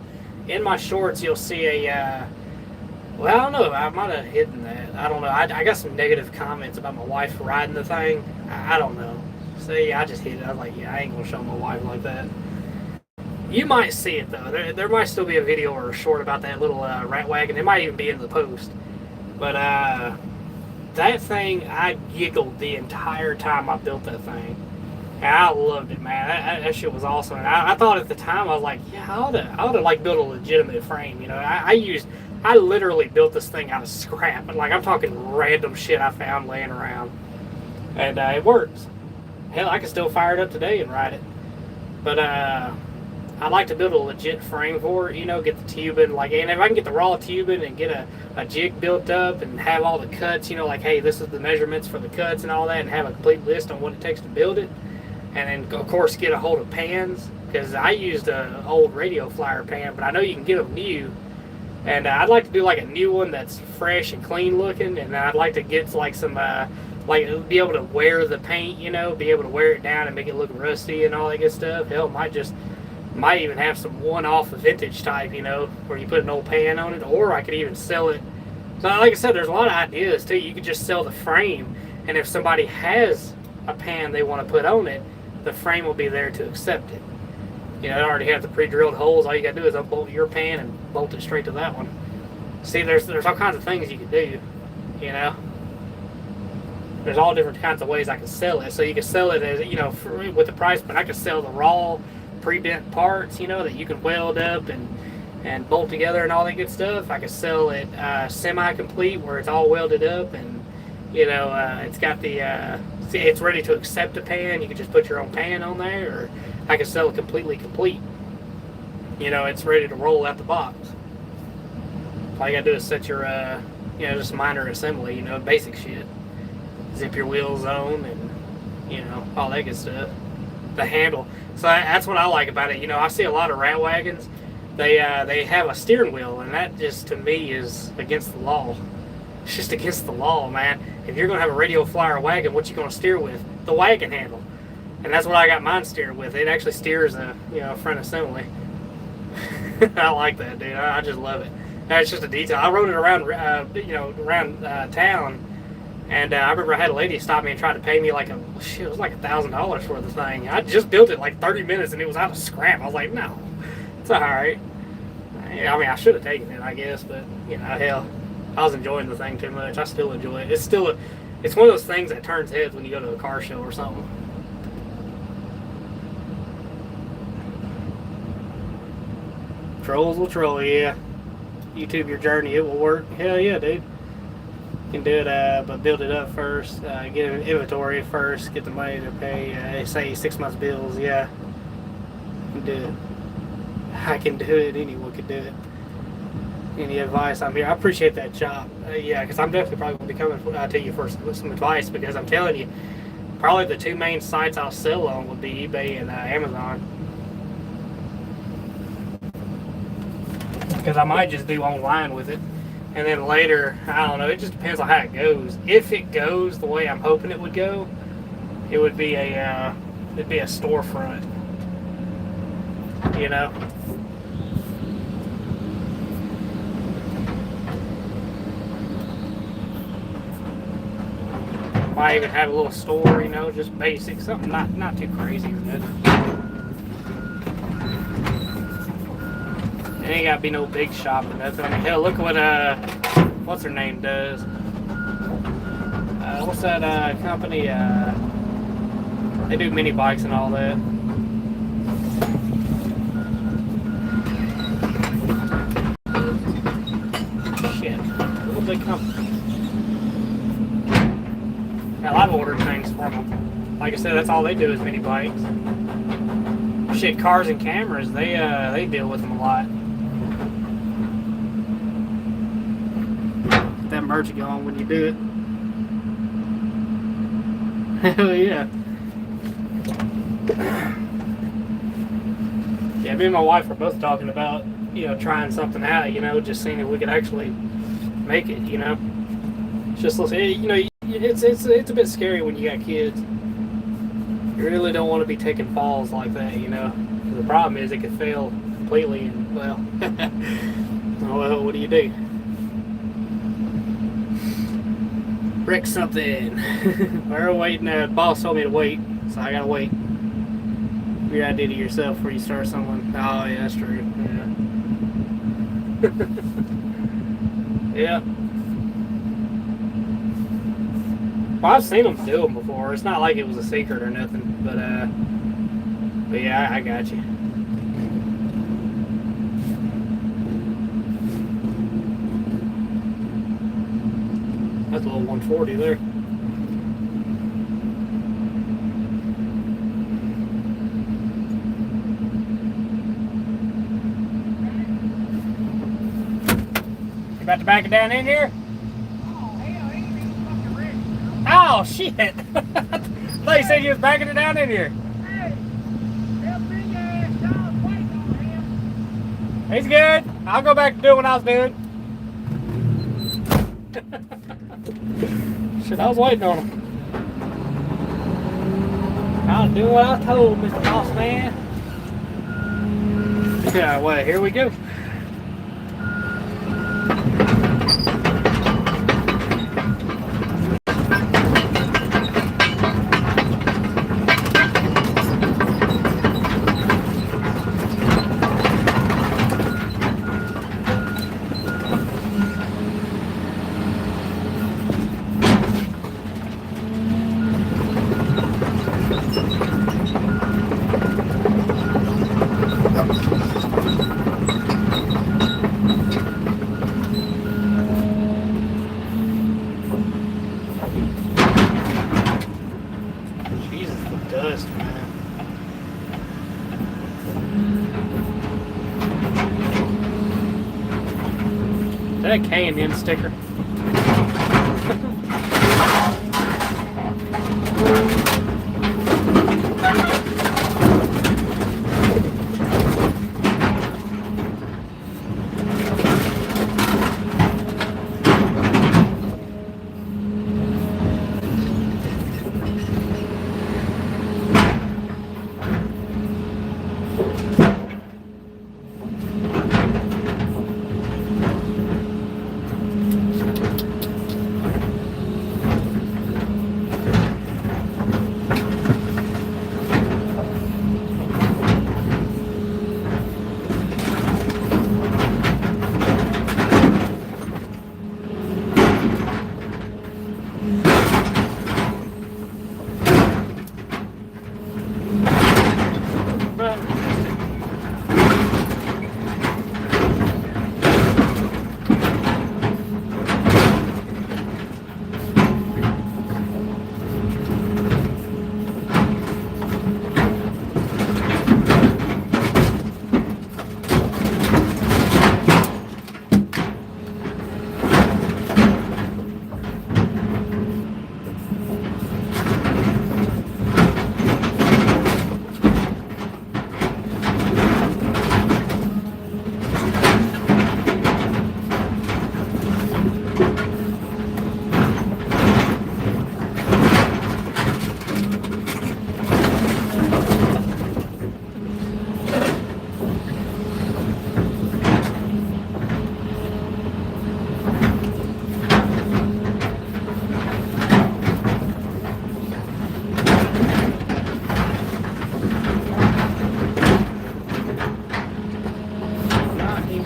in my shorts, you'll see a. Well, I don't know. I might have hidden that. I don't know. I got some negative comments about my wife riding the thing. I don't know. See, I just hid it. I was like, yeah, I ain't gonna show my wife like that. You might see it though. There might still be a video or a short about that little rat wagon. It might even be in the post. But that thing, I giggled the entire time I built that thing. And I loved it, man. That shit was awesome. And I thought at the time, I was like, yeah, I ought to like build a legitimate frame. You know, I literally built this thing out of scrap. And like, I'm talking random shit I found laying around. And it works. Hell, I can still fire it up today and ride it. But I'd like to build a legit frame for it, you know, get the tubing, like, and if I can get the raw tubing and get a jig built up and have all the cuts, you know, like, hey, this is the measurements for the cuts and all that, and have a complete list on what it takes to build it. And then, of course, get a hold of pans, because I used an old radio flyer pan, but I know you can get them new. And I'd like to do like a new one that's fresh and clean looking, and I'd like to get like some like be able to wear the paint, you know, be able to wear it down and make it look rusty and all that good stuff. Hell, might even have some one-off vintage type, you know, where you put an old pan on it, or I could even sell it. So like I said, there's a lot of ideas too. You could just sell the frame, and if somebody has a pan they want to put on it, the frame will be there to accept it. You know, they already have the pre-drilled holes. All you gotta do is unbolt your pan and bolt it straight to that one. See, there's all kinds of things you can do, you know. There's all different kinds of ways I can sell it. So you can sell it as, you know, with the price, but I can sell the raw pre-bent parts, you know, that you can weld up and bolt together and all that good stuff. I can sell it semi-complete, where it's all welded up, and you know, it's got the it's ready to accept a pan. You can just put your own pan on there, or I can sell it completely complete. You know, it's ready to roll out the box. All you gotta do is set your you know, just minor assembly, you know, basic shit. Zip your wheels on, and you know, all that good stuff. The handle. So that's what I like about it. You know, I see a lot of rat wagons. They have a steering wheel, and that just to me is against the law. It's just against the law, man. If you're gonna have a radio flyer wagon, what you gonna steer with? The wagon handle. And that's what I got mine steered with. It actually steers a, you know, front assembly. I like that, dude. I just love it. That's just a detail. I rode it around, you know, around town. And I remember I had a lady stop me and try to pay me like it was like $1,000 for the thing. I just built it like 30 minutes and it was out of scrap. I was like, no, it's all right. I mean, I should have taken it, I guess, but you know, hell, I was enjoying the thing too much. I still enjoy it. It's one of those things that turns heads when you go to a car show or something. Trolls will troll, yeah. YouTube your journey, it will work. Hell yeah, dude. You can do it, but build it up first. Get an inventory first. Get the money to pay, say 6 months bills. Yeah, you can do it. I can do it. Anyone can do it. Any advice? I'm here. I appreciate that job. Yeah, because I'm definitely probably going to be coming to you for some advice, because I'm telling you, probably the 2 main sites I'll sell on would be eBay and Amazon. Because I might just do online with it. And then later, I don't know, it just depends on how it goes. If it goes the way I'm hoping it would go, it would be it'd be a storefront. You know? Might even have a little store, you know, just basic, something not too crazy or nothing. It ain't gotta be no big shop or nothing. I mean, hell, look at what what's her name does. What's that company? They do mini bikes and all that. Shit, what big company? Hell, I've ordered things from them. Like I said, that's all they do is mini bikes. Shit, cars and cameras, they deal with them a lot. That merch going when you do it. Hell yeah. Yeah, me and my wife were both talking about, you know, trying something out, you know, just seeing if we could actually make it, you know. It's just, you know, it's a bit scary when you got kids. You really don't want to be taking falls like that, you know. The problem is it could fail completely, and well, well, what do you do? Wreck something. We're waiting. The boss told me to wait, so I gotta wait. You gotta do it yourself before you start someone. Oh yeah, that's true. Yeah. Yeah. Well, I've seen them do them before. It's not like it was a secret or nothing, but yeah, I got you. That's a little 140 there. You about to back it down in here? Oh, shit! I thought you said you was backing it down in here. He's good. I'll go back to doing what I was doing. Shit, I was waiting on him. I'll do what I told, Mr. Boss Man. Yeah, well, here we go. Jesus, the dust, man. Is that a K&N sticker?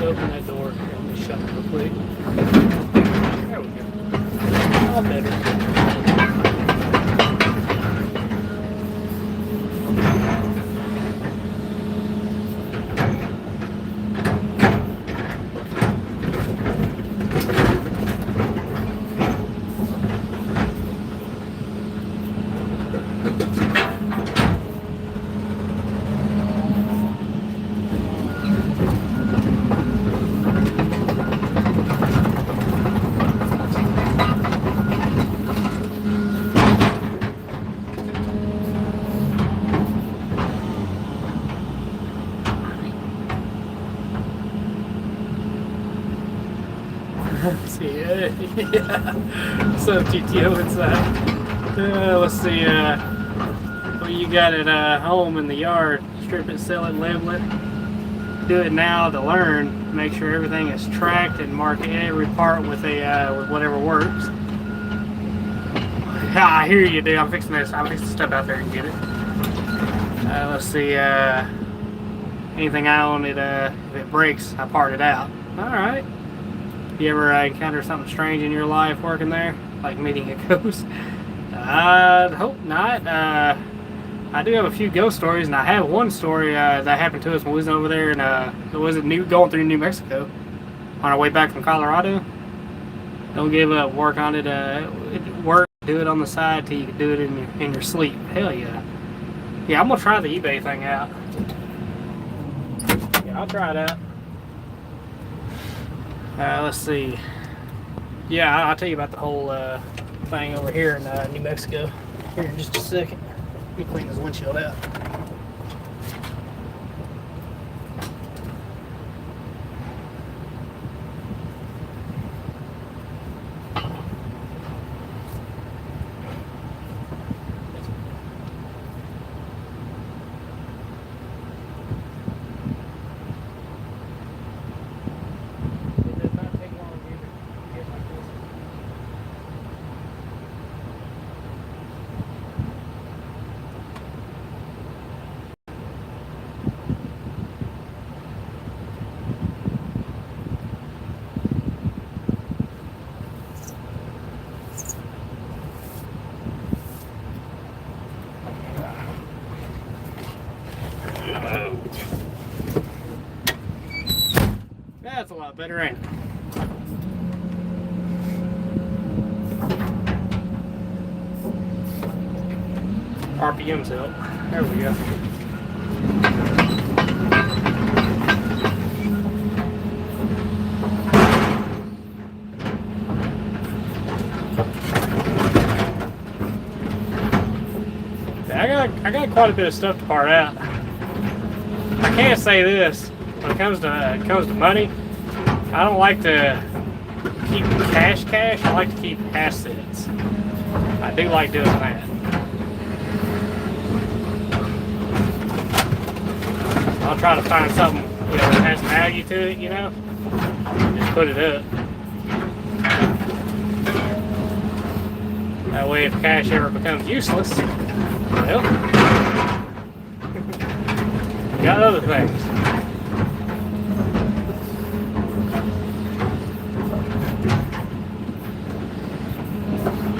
Open that door. Let me shut it real quick. There we go. All better. See, yeah. What's up, GTO inside? Let's see, what you got at home in the yard? Strip it, sell it, label it. Do it now to learn. Make sure everything is tracked and mark every part with a with whatever works. I hear you, dude. I'm fixing this. I'm fixing to step out there and get it. Let's see, anything I own, if it breaks, I part it out. All right. You ever encounter something strange in your life working there, like meeting a ghost? I'd hope not. I do have a few ghost stories, and I have one story that happened to us when we was over there, and it was going through New Mexico on our way back from Colorado. Don't give up. Work on it. Work. Do it on the side till you can do it in your sleep. Hell yeah. Yeah, I'm gonna try the eBay thing out. Yeah, I'll try it out. Let's see. Yeah, I'll tell you about the whole thing over here in New Mexico here in just a second. Let me clean this windshield out. That's a lot better, ain't it? RPM's help. There we go. I got quite a bit of stuff to part out. I can't say this when it comes to money. I don't like to keep cash. I like to keep assets. I do like doing that. I'll try to find something that has value to it, just put it up. That way, if cash ever becomes useless, well, you got other things.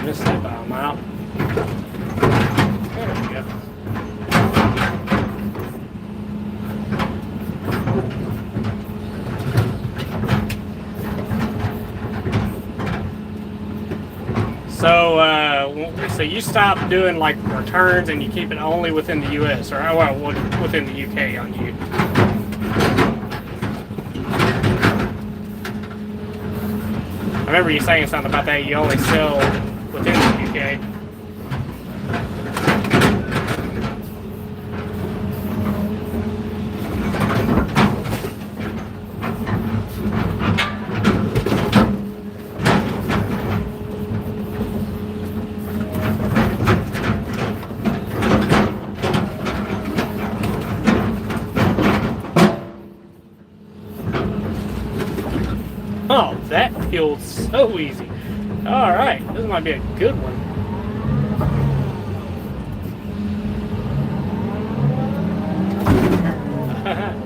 Missed that by a mile. There we go. So you stop doing like returns and you keep it only within the U.S. or well, within the U.K. on you. I remember you saying something about that. You only sell within the U.K. Oh, that feels so easy. All right, this might be a good one.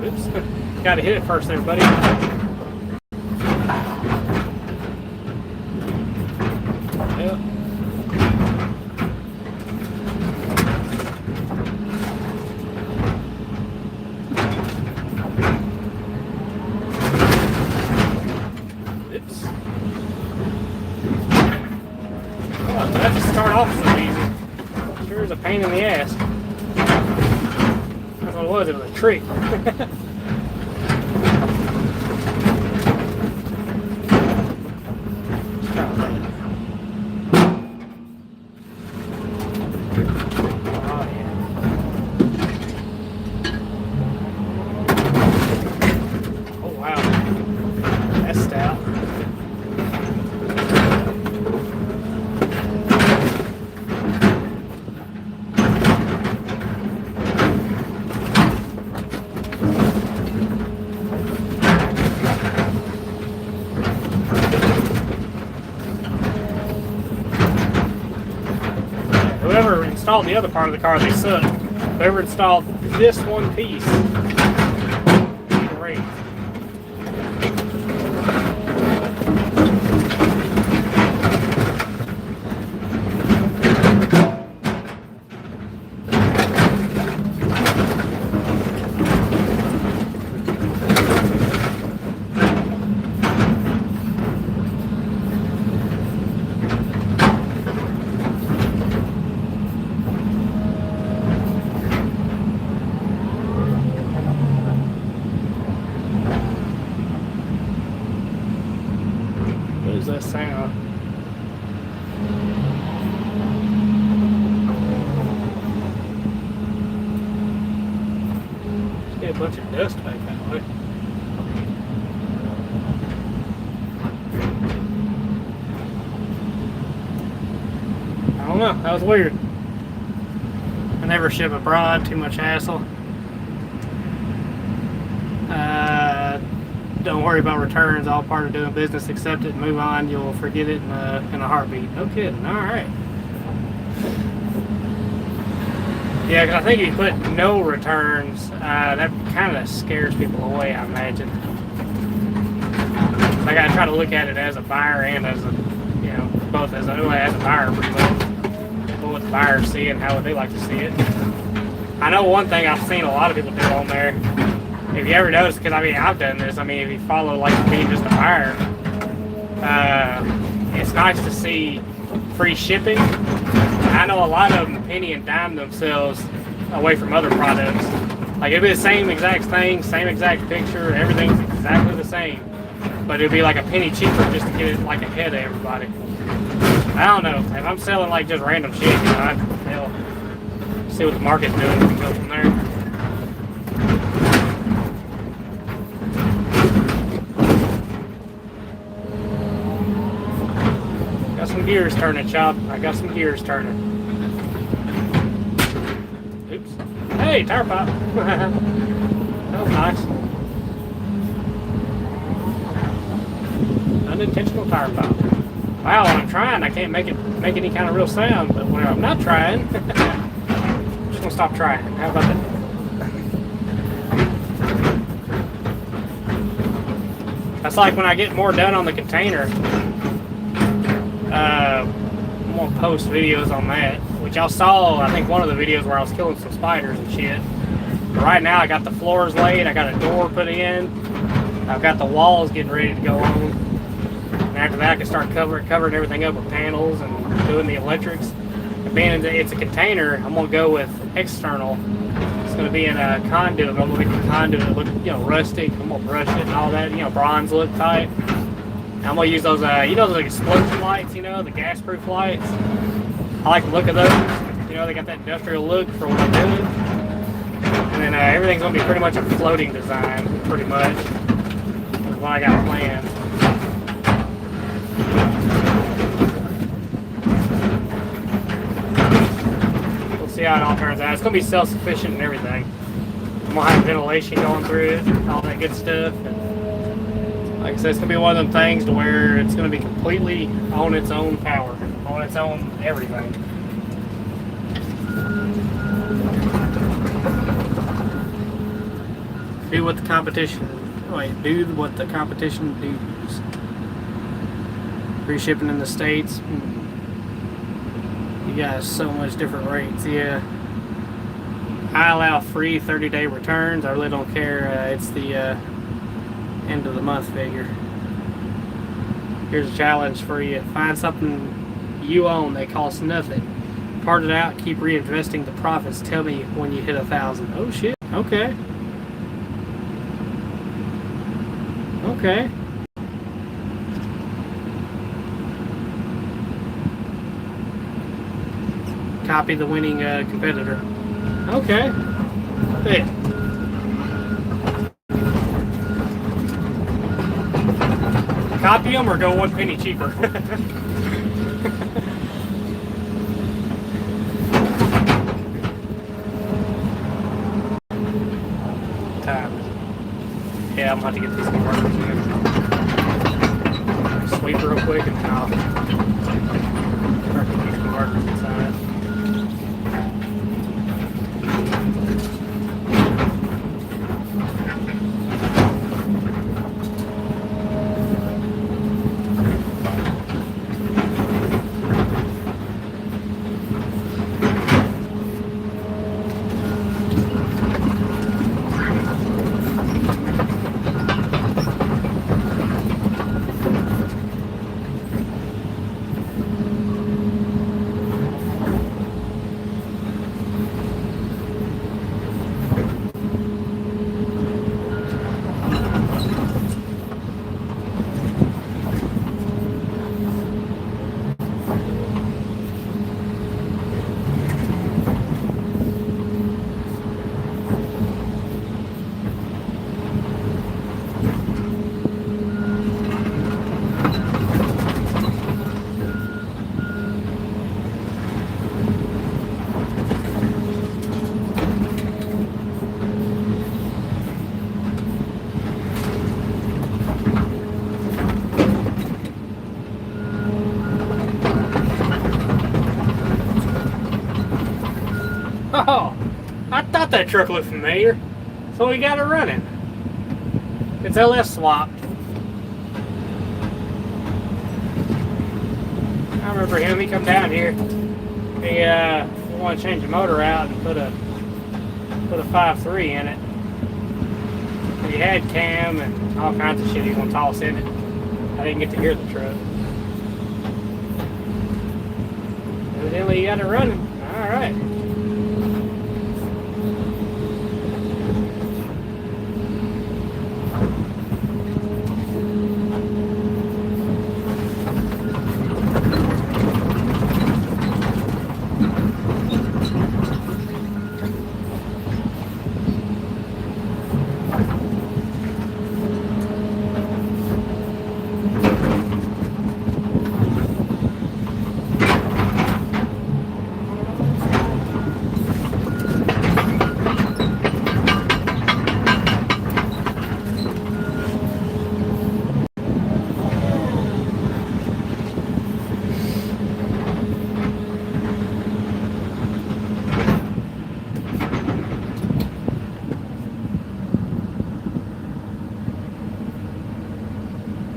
Oops, gotta hit it first there, buddy. Yep. A pain in the ass. That's what it was. It was a trick. Oh yeah. Oh wow. That's stout. Whoever installed the other part of the car, they suck. Whoever installed this one piece, great. What does that sound? Just get a bunch of dust back that way. I don't know, that was weird. I never ship abroad, too much hassle. Don't worry about returns, all part of doing business. Accept it and move on. You'll forget it in a heartbeat. No kidding. All right. Yeah, because I think if you put no returns, that kind of scares people away, I imagine. I got to try to look at it as a buyer and as a, both as a buyer pretty much. What would the buyer see and how would they like to see it? I know one thing I've seen a lot of people do on there. If you ever notice, because I mean I've done this. I mean if you follow like being just a buyer, it's nice to see free shipping. I know a lot of them penny and dime themselves away from other products. Like it'd be the same exact thing, same exact picture, everything's exactly the same, but it'd be like a penny cheaper just to get it like ahead of everybody. I don't know. If I'm selling like just random shit, you know, I'll see what the market's doing and go from there. Got some gears turning, Chop. I got some gears turning. Oops. Hey, tire pop. That was nice. Unintentional tire pop. Wow, when I'm trying, I can't make any kind of real sound, but when I'm not trying, I'm just gonna stop trying. How about that? That's like when I get more done on the container. I'm gonna post videos on that, which y'all saw. I think one of the videos where I was killing some spiders and shit. But right now, I got the floors laid. I got a door put in. I've got the walls getting ready to go on. And after that, I can start covering everything up with panels and doing the electrics. And being it's a container, I'm gonna go with external. It's gonna be in a conduit. I'm gonna make the conduit look, you know, rustic. I'm gonna brush it and all that, you know, bronze look type. And I'm gonna use those, you know, those explosion lights, you know, the gas-proof lights. I like the look of those. You know, they got that industrial look for what I'm doing. And then everything's gonna be pretty much a floating design, pretty much. That's what I got planned. See how it all turns out. It's going to be self-sufficient and everything. I'm going to have ventilation going through it, all that good stuff. And like I said, it's going to be one of them things to where it's going to be completely on its own power, on its own everything. Do what the competition does. Free shipping in the States. You got so much different rates. Yeah, I allow free 30-day returns. I really don't care. It's the end of the month figure. Here's a challenge for you. Find something you own that costs nothing. Part it out, keep reinvesting the profits. Tell me when you hit 1,000. Oh shit. Okay. Okay. Copy the winning competitor. Okay. Hey. Copy them or go 1 penny cheaper. Time. Yeah, I'm about to get these converters in. Sweep real quick and then I'll start getting these converters inside. Oh, I thought that truck looked familiar, so we got it running. It's LS swapped. I remember him. He come down here. He wanted to change the motor out and put a with a 5.3 in it. And he had cam and all kinds of shit he was gonna toss in it. I didn't get to hear the truck. Evidently he got it running. Alright.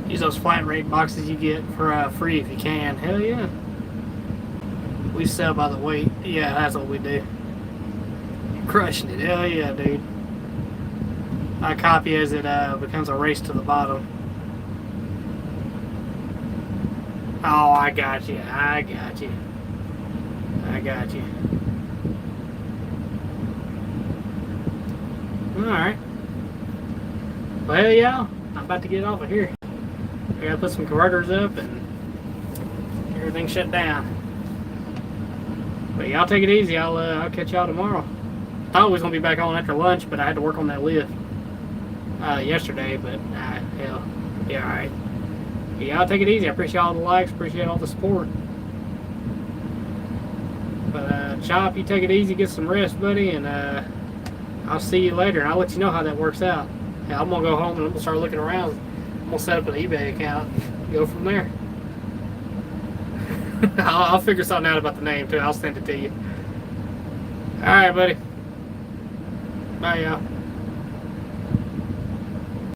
Use those flat rate boxes you get for free if you can. Hell yeah. We sell by the weight. Yeah, that's what we do. Crushing it. Hell yeah, dude. I copy as it becomes a race to the bottom. Oh, I got you. I got you. I got you. Alright. Well, hell yeah. I'm about to get off of here. I gotta put some converters up and everything shut down. But y'all take it easy. I'll catch y'all tomorrow. I thought we was gonna be back on after lunch, but I had to work on that lift yesterday. But hell, yeah, all right. Yeah, y'all take it easy. I appreciate all the likes, appreciate all the support. But Chop, you take it easy, get some rest, buddy, and I'll see you later. And I'll let you know how that works out. Yeah, I'm gonna go home and I'm gonna start looking around. I'm gonna set up an eBay account, go from there. I'll figure something out about the name too. I'll send it to you. All right, buddy. Bye, y'all.